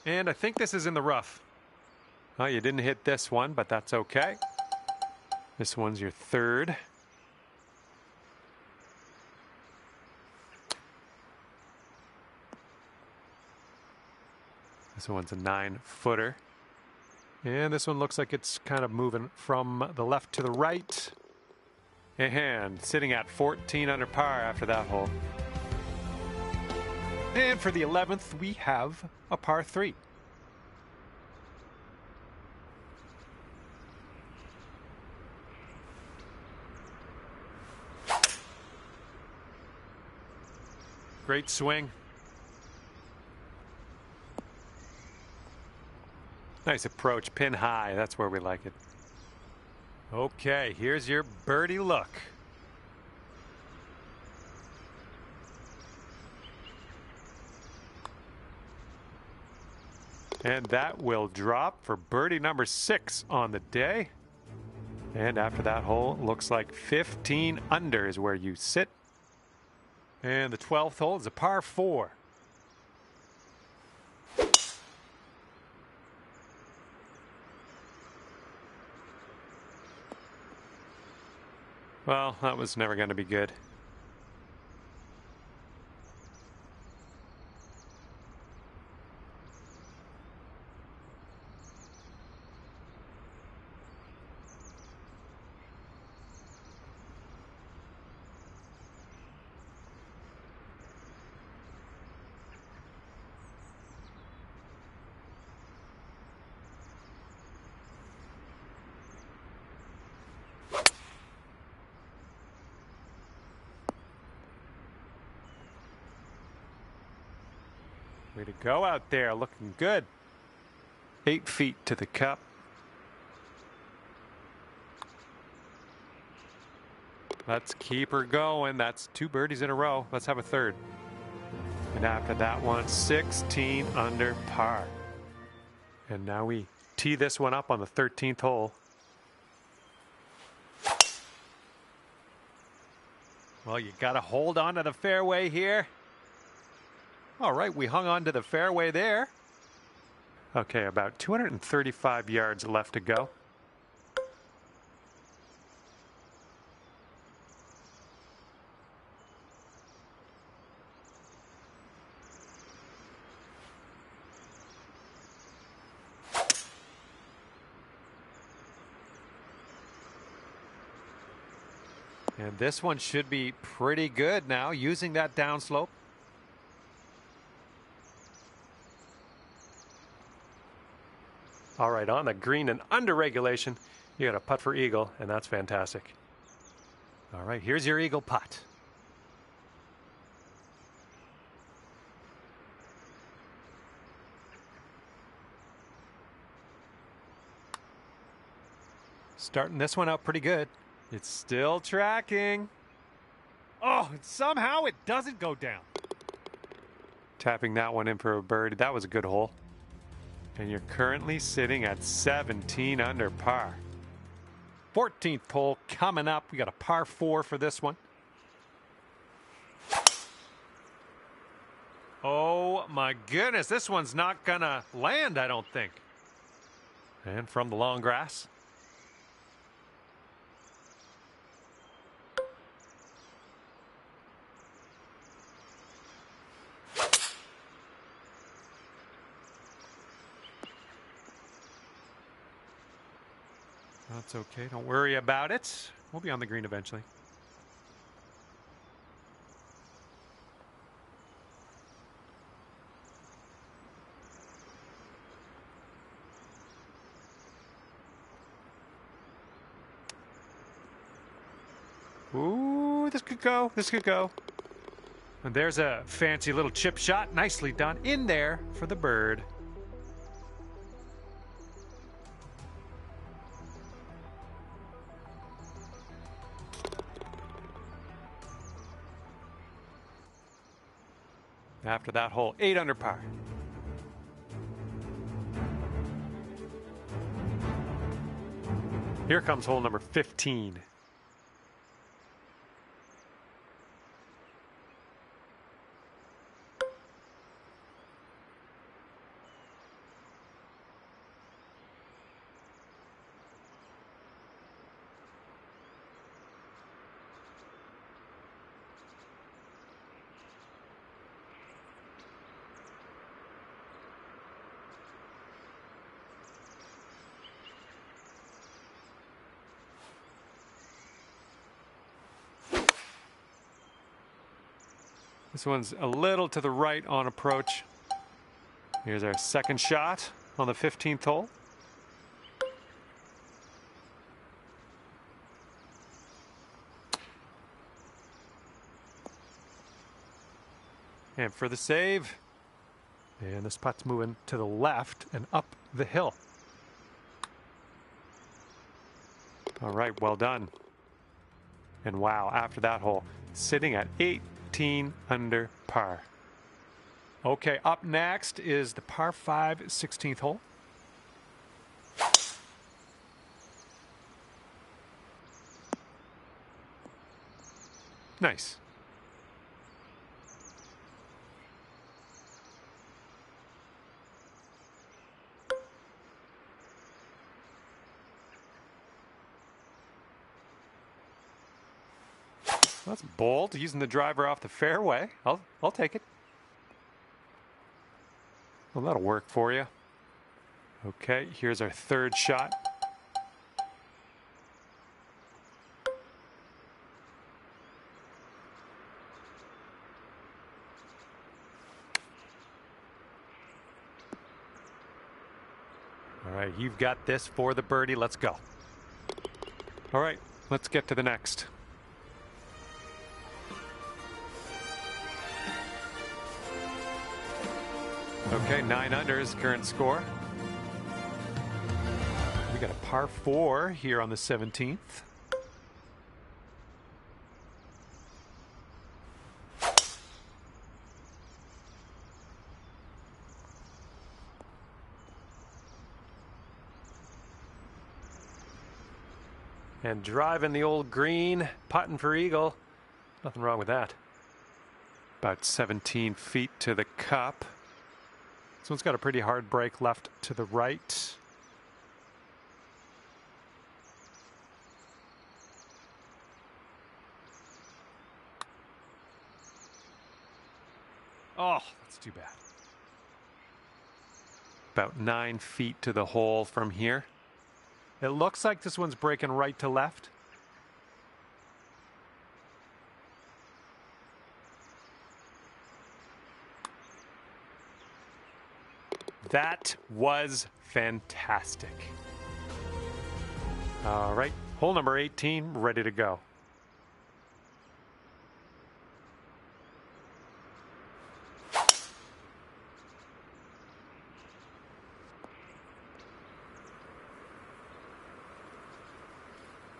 And I think this is in the rough. Oh, you didn't hit this one, but that's okay. This one's your 3rd. This one's a 9-footer. And this one looks like it's kind of moving from the left to the right. And sitting at 14 under par after that hole. And for the 11th, we have a par 3. Great swing. Nice approach, pin high. That's where we like it. Okay, here's your birdie look. And that will drop for birdie number 6 on the day. And after that hole, looks like 15 under is where you sit. And the 12th hole is a par 4. Well, that was never going to be good. Way to go out there, looking good. 8 feet to the cup. Let's keep her going. That's 2 birdies in a row. Let's have a third. And after that one, 16 under par. And now we tee this one up on the 13th hole. Well, you got to hold on to the fairway here. All right, we hung on to the fairway there. Okay, about 235 yards left to go. And this one should be pretty good now, using that downslope. All right, on the green and under regulation, you got a putt for eagle, and that's fantastic. All right, here's your eagle putt. Starting this one out pretty good. It's still tracking. Oh, somehow it doesn't go down. Tapping that one in for a birdie. That was a good hole. And you're currently sitting at 17 under par. 14th hole coming up. We got a par 4 for this one. Oh my goodness, this one's not gonna land, I don't think. And from the long grass. That's okay. Don't worry about it. We'll be on the green eventually. Ooh, this could go. This could go. And there's a fancy little chip shot. Nicely done in there for the bird. After that hole, 8 under par. Here comes hole number 15. This one's a little to the right on approach. Here's our second shot on the 15th hole. And for the save. And this putt's moving to the left and up the hill. All right, well done. And wow, after that hole, sitting at 18 under par. Okay, up next is the par 5 16th hole. Nice. That's bold, using the driver off the fairway. I'll take it. Well, that'll work for you. Okay, here's our third shot. All right, you've got this for the birdie. Let's go. All right, let's get to the next. Okay, 9 under is current score. We got a par 4 here on the 17th. And driving the old green, putting for eagle. Nothing wrong with that. About 17 feet to the cup. This one's got a pretty hard break left to the right. Oh, that's too bad. About 9 feet to the hole from here. It looks like this one's breaking right to left. That was fantastic. All right, hole number 18, ready to go.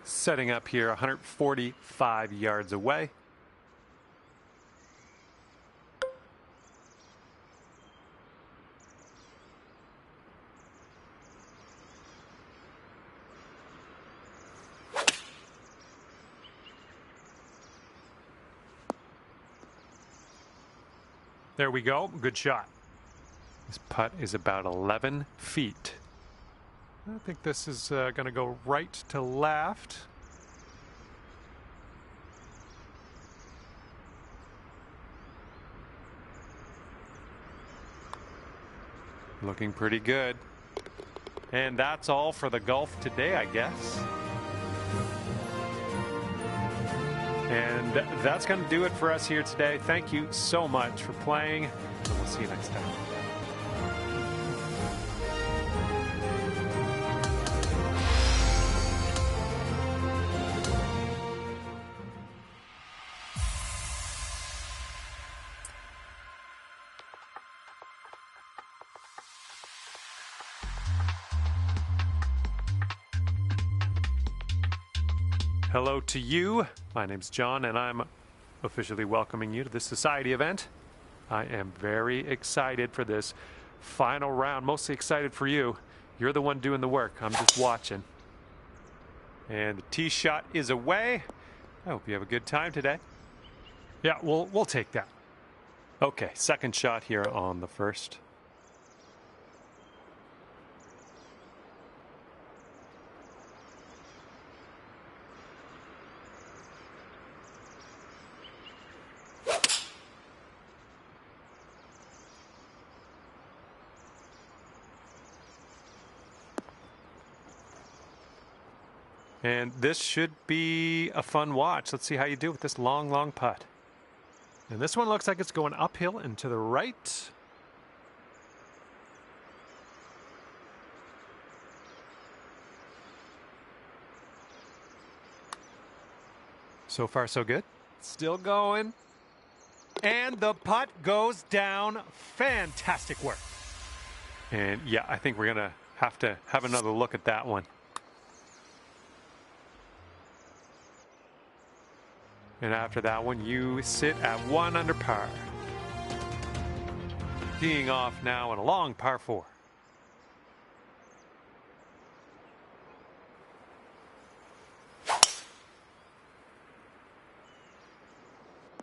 Setting up here 145 yards away. There we go. Good shot. This putt is about 11 feet. I think this is going to go right to left. Looking pretty good. And that's all for the golf today, I guess. And that's going to do it for us here today. Thank you so much for playing, and we'll see you next time. Hello to you. My name's John, and I'm officially welcoming you to this society event. I am very excited for this final round, mostly excited for you. You're the one doing the work. I'm just watching. And the tee shot is away. I hope you have a good time today. Yeah, we'll take that. Okay, second shot here on the first. And this should be a fun watch. Let's see how you do with this long, long putt. And this one looks like it's going uphill and to the right. So far, so good. Still going. And the putt goes down. Fantastic work. And yeah, I think we're going to have another look at that one. And after that one, you sit at 1 under par. Teeing off now in a long par 4.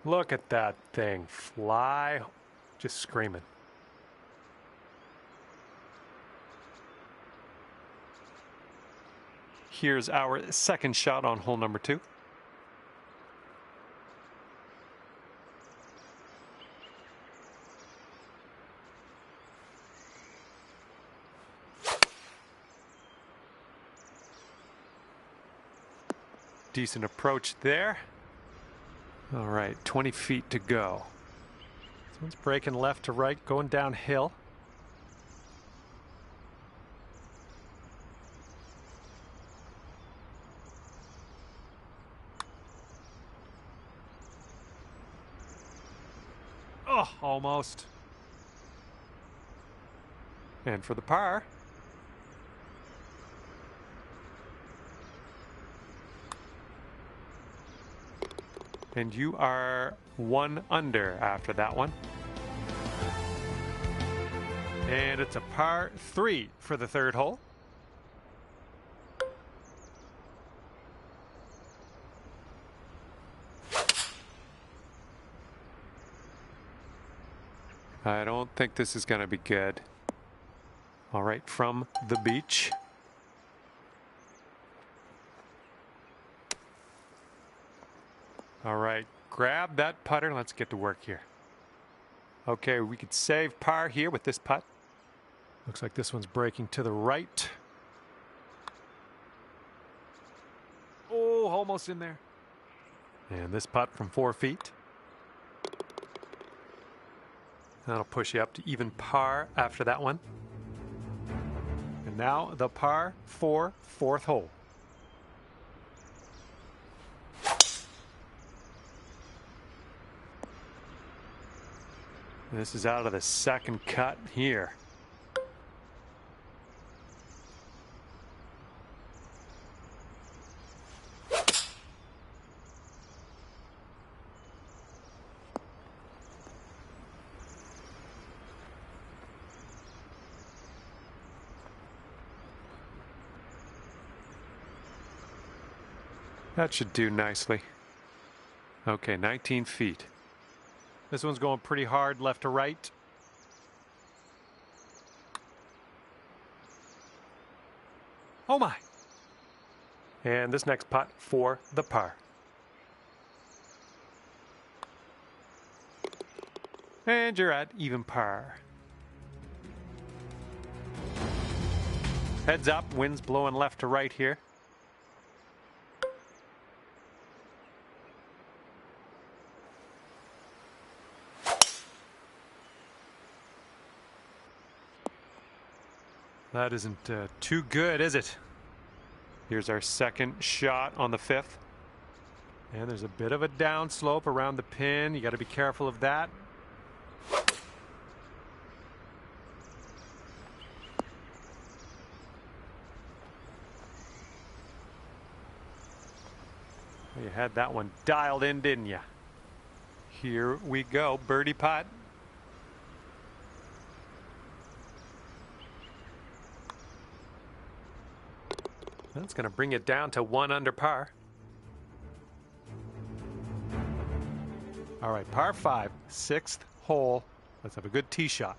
Look at that thing fly, just screaming. Here's our second shot on hole number 2. Decent approach there. All right, 20 feet to go. This one's breaking left to right, going downhill. Oh, almost. And for the par. And you are 1 under after that one. And it's a par 3 for the third hole. I don't think this is going to be good. All right, from the beach. All right, grab that putter and let's get to work here. Okay, we could save par here with this putt. Looks like this one's breaking to the right. Oh, almost in there. And this putt from 4 feet. That'll push you up to even par after that one. And now the par 4 fourth hole. This is out of the second cut here. That should do nicely. Okay, 19 feet. This one's going pretty hard left to right. Oh my! And this next putt for the par. And you're at even par. Heads up, wind's blowing left to right here. That isn't too good, is it? Here's our second shot on the 5th. And there's a bit of a downslope around the pin. You got to be careful of that. You had that one dialed in, didn't you? Here we go, birdie putt. That's going to bring it down to 1 under par. All right, par 5, 6th hole. Let's have a good tee shot.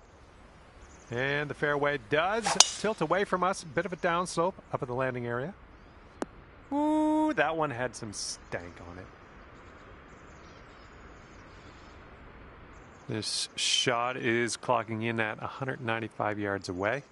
And the fairway does tilt away from us. Bit of a downslope up at the landing area. Ooh, that one had some stank on it. This shot is clocking in at 195 yards away.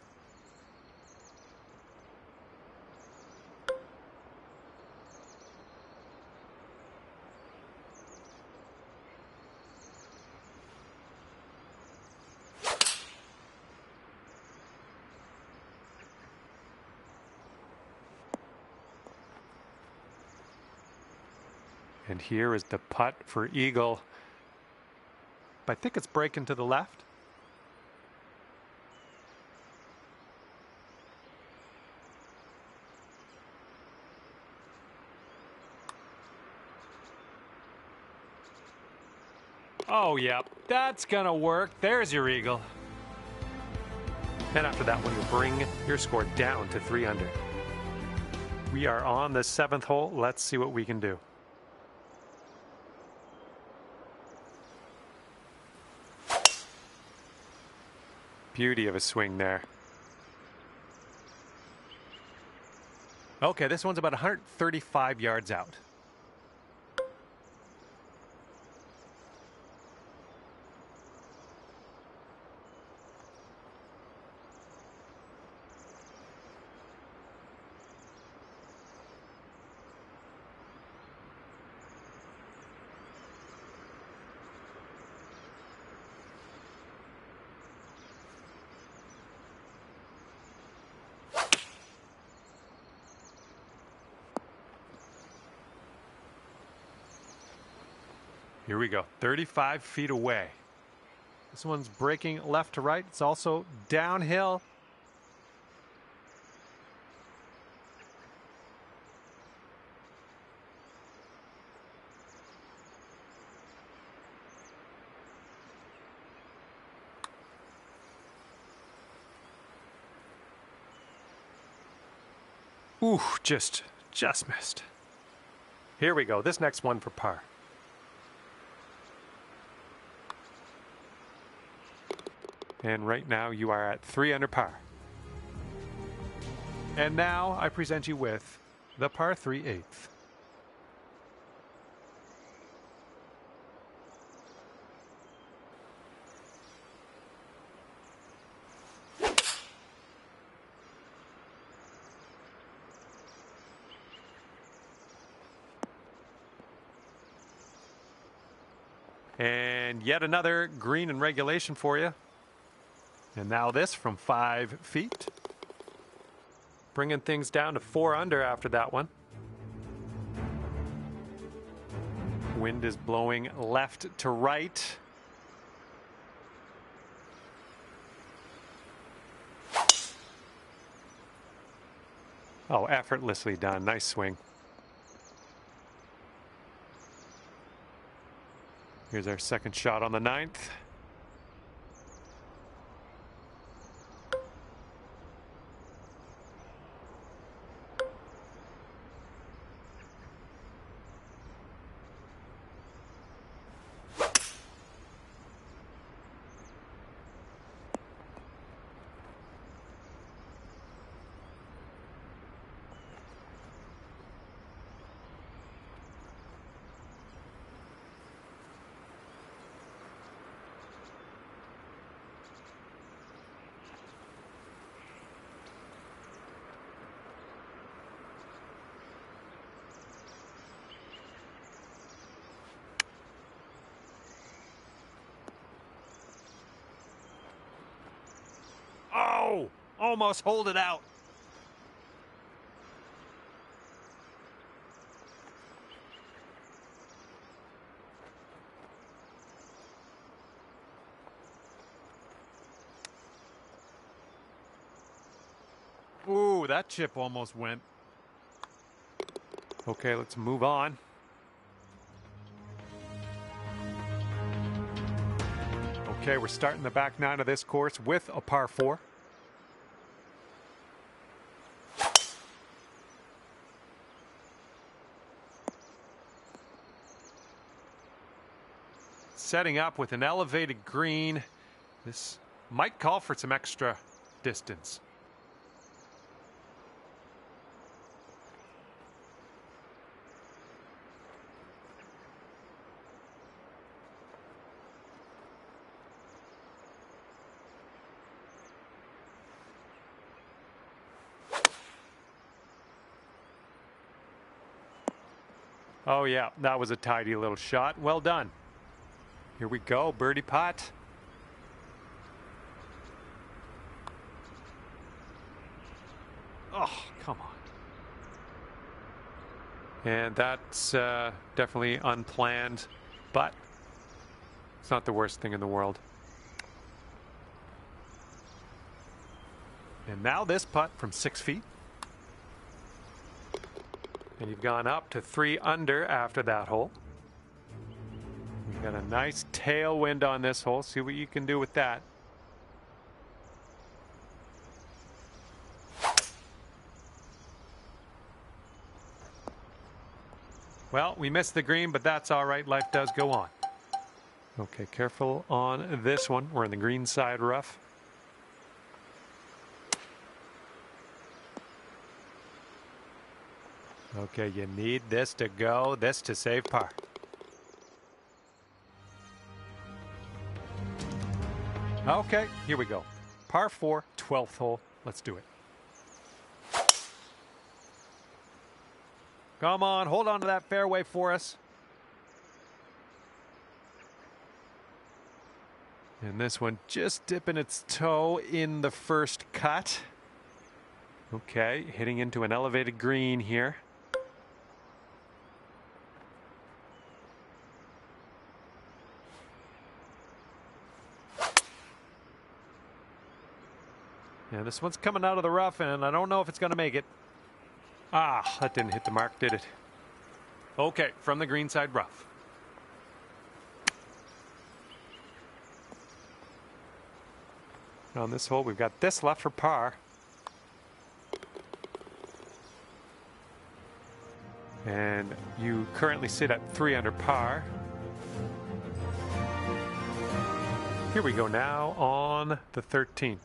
And here is the putt for eagle. I think it's breaking to the left. Oh, yep, that's gonna work. There's your eagle. And after that one, you'll bring your score down to 3 under. We are on the 7th hole. Let's see what we can do. Beauty of a swing there. Okay, this one's about 135 yards out. Here we go, 35 feet away. This one's breaking left to right. It's also downhill. Ooh, just missed. Here we go. This next one for par. And right now you are at 3 under par. And now I present you with the par 3/8. And yet another green in regulation for you. And now this from 5 feet. Bringing things down to 4 under after that one. Wind is blowing left to right. Oh, effortlessly done. Nice swing. Here's our second shot on the 9th. Oh, almost hold it out. Ooh, that chip almost went. Okay, let's move on. Okay, we're starting the back 9 of this course with a par 4. Setting up with an elevated green. This might call for some extra distance. Oh yeah, that was a tidy little shot. Well done. Here we go, birdie putt. Oh, come on. And that's definitely unplanned, but it's not the worst thing in the world. And now this putt from 6 feet. And you've gone up to 3 under after that hole. You've got a nice tailwind on this hole. See what you can do with that. Well, we missed the green, but that's all right. Life does go on. Okay, careful on this one. We're in the green side rough. Okay, you need this to go, this to save par. Okay, here we go. Par 4, 12th hole. Let's do it. Come on, hold on to that fairway for us. And this one just dipping its toe in the first cut. Okay, hitting into an elevated green here. Yeah, this one's coming out of the rough, and I don't know if it's going to make it. Ah, that didn't hit the mark, did it? Okay, from the green side rough. On this hole, we've got this left for par. And you currently sit at 3 under par. Here we go now on the 13th.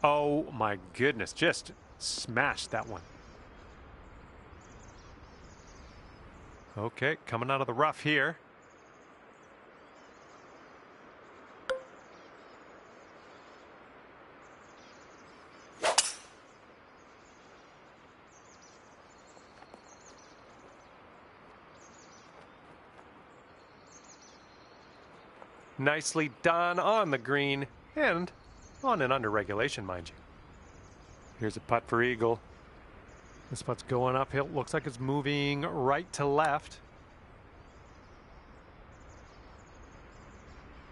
Oh my goodness, just smashed that one. Okay, coming out of the rough here. Nicely done on the green and on and under regulation, mind you. Here's a putt for eagle. This putt's going uphill. Looks like it's moving right to left.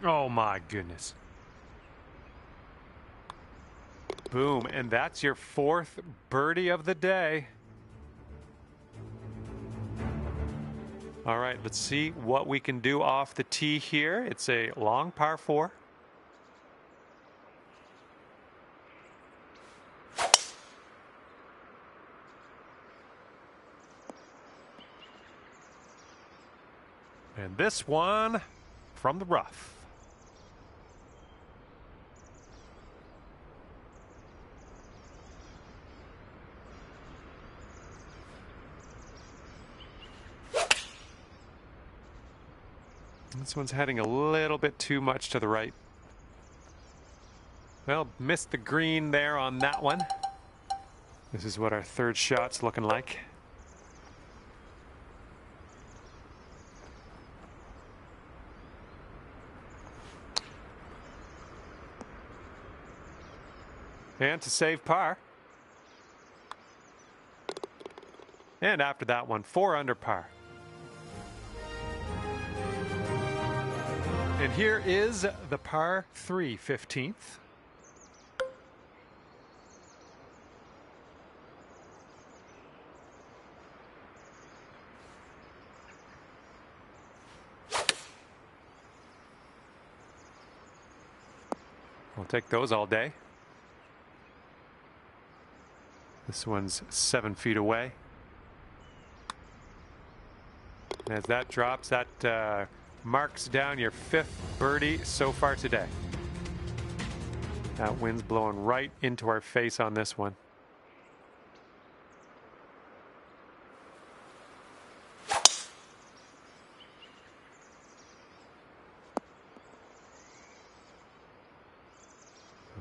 Oh my goodness. Boom, and that's your 4th birdie of the day. All right, let's see what we can do off the tee here. It's a long par 4. And this one from the rough. This one's heading a little bit too much to the right. Well, missed the green there on that one. This is what our 3rd shot's looking like. And to save par. And after that one, 4 under par. And here is the par 3 15th. We'll take those all day. This one's 7 feet away. And as that drops, that marks down your 5th birdie so far today. That wind's blowing right into our face on this one.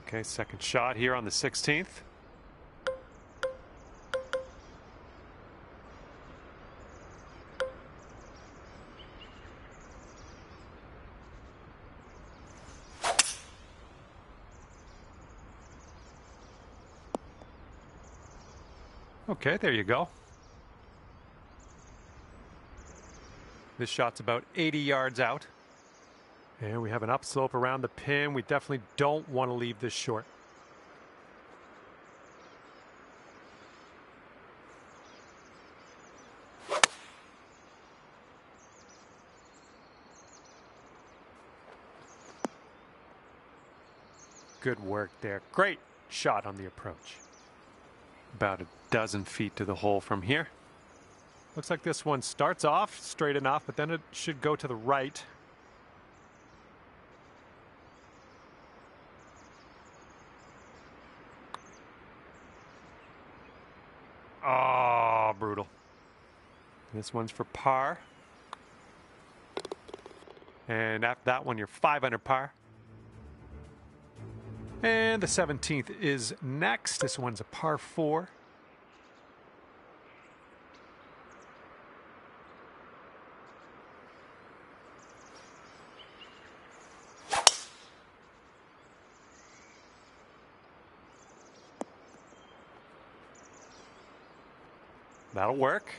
Okay, second shot here on the 16th. Okay, there you go. This shot's about 80 yards out. And we have an upslope around the pin. We definitely don't want to leave this short. Good work there. Great shot on the approach. About a dozen feet to the hole from here. Looks like this one starts off straight enough, but then it should go to the right. Oh, brutal. This one's for par. And after that one, you're 5 under par. And the 17th is next. This one's a par 4. That'll work.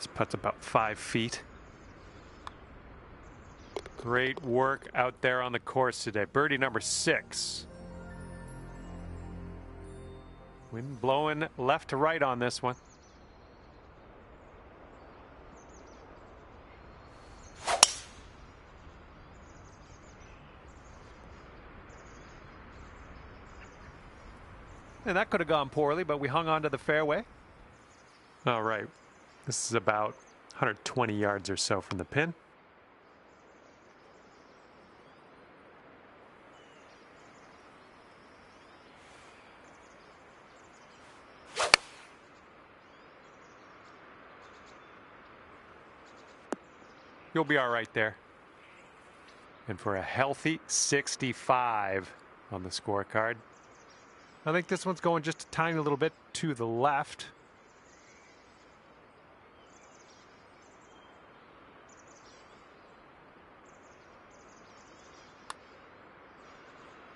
This putt's about 5 feet. Great work out there on the course today. Birdie number 6. Wind blowing left to right on this one. And that could have gone poorly, but we hung on to the fairway. All right. This is about 120 yards or so from the pin. You'll be all right there. And for a healthy 65 on the scorecard. I think this one's going just a tiny little bit to the left.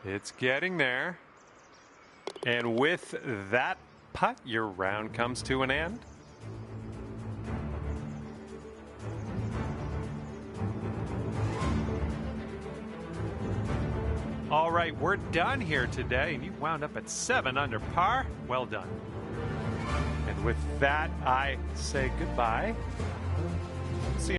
It's getting there. And with that putt, your round comes to an end. All right, we're done here today, and you wound up at 7 under par. Well done. And with that, I say goodbye.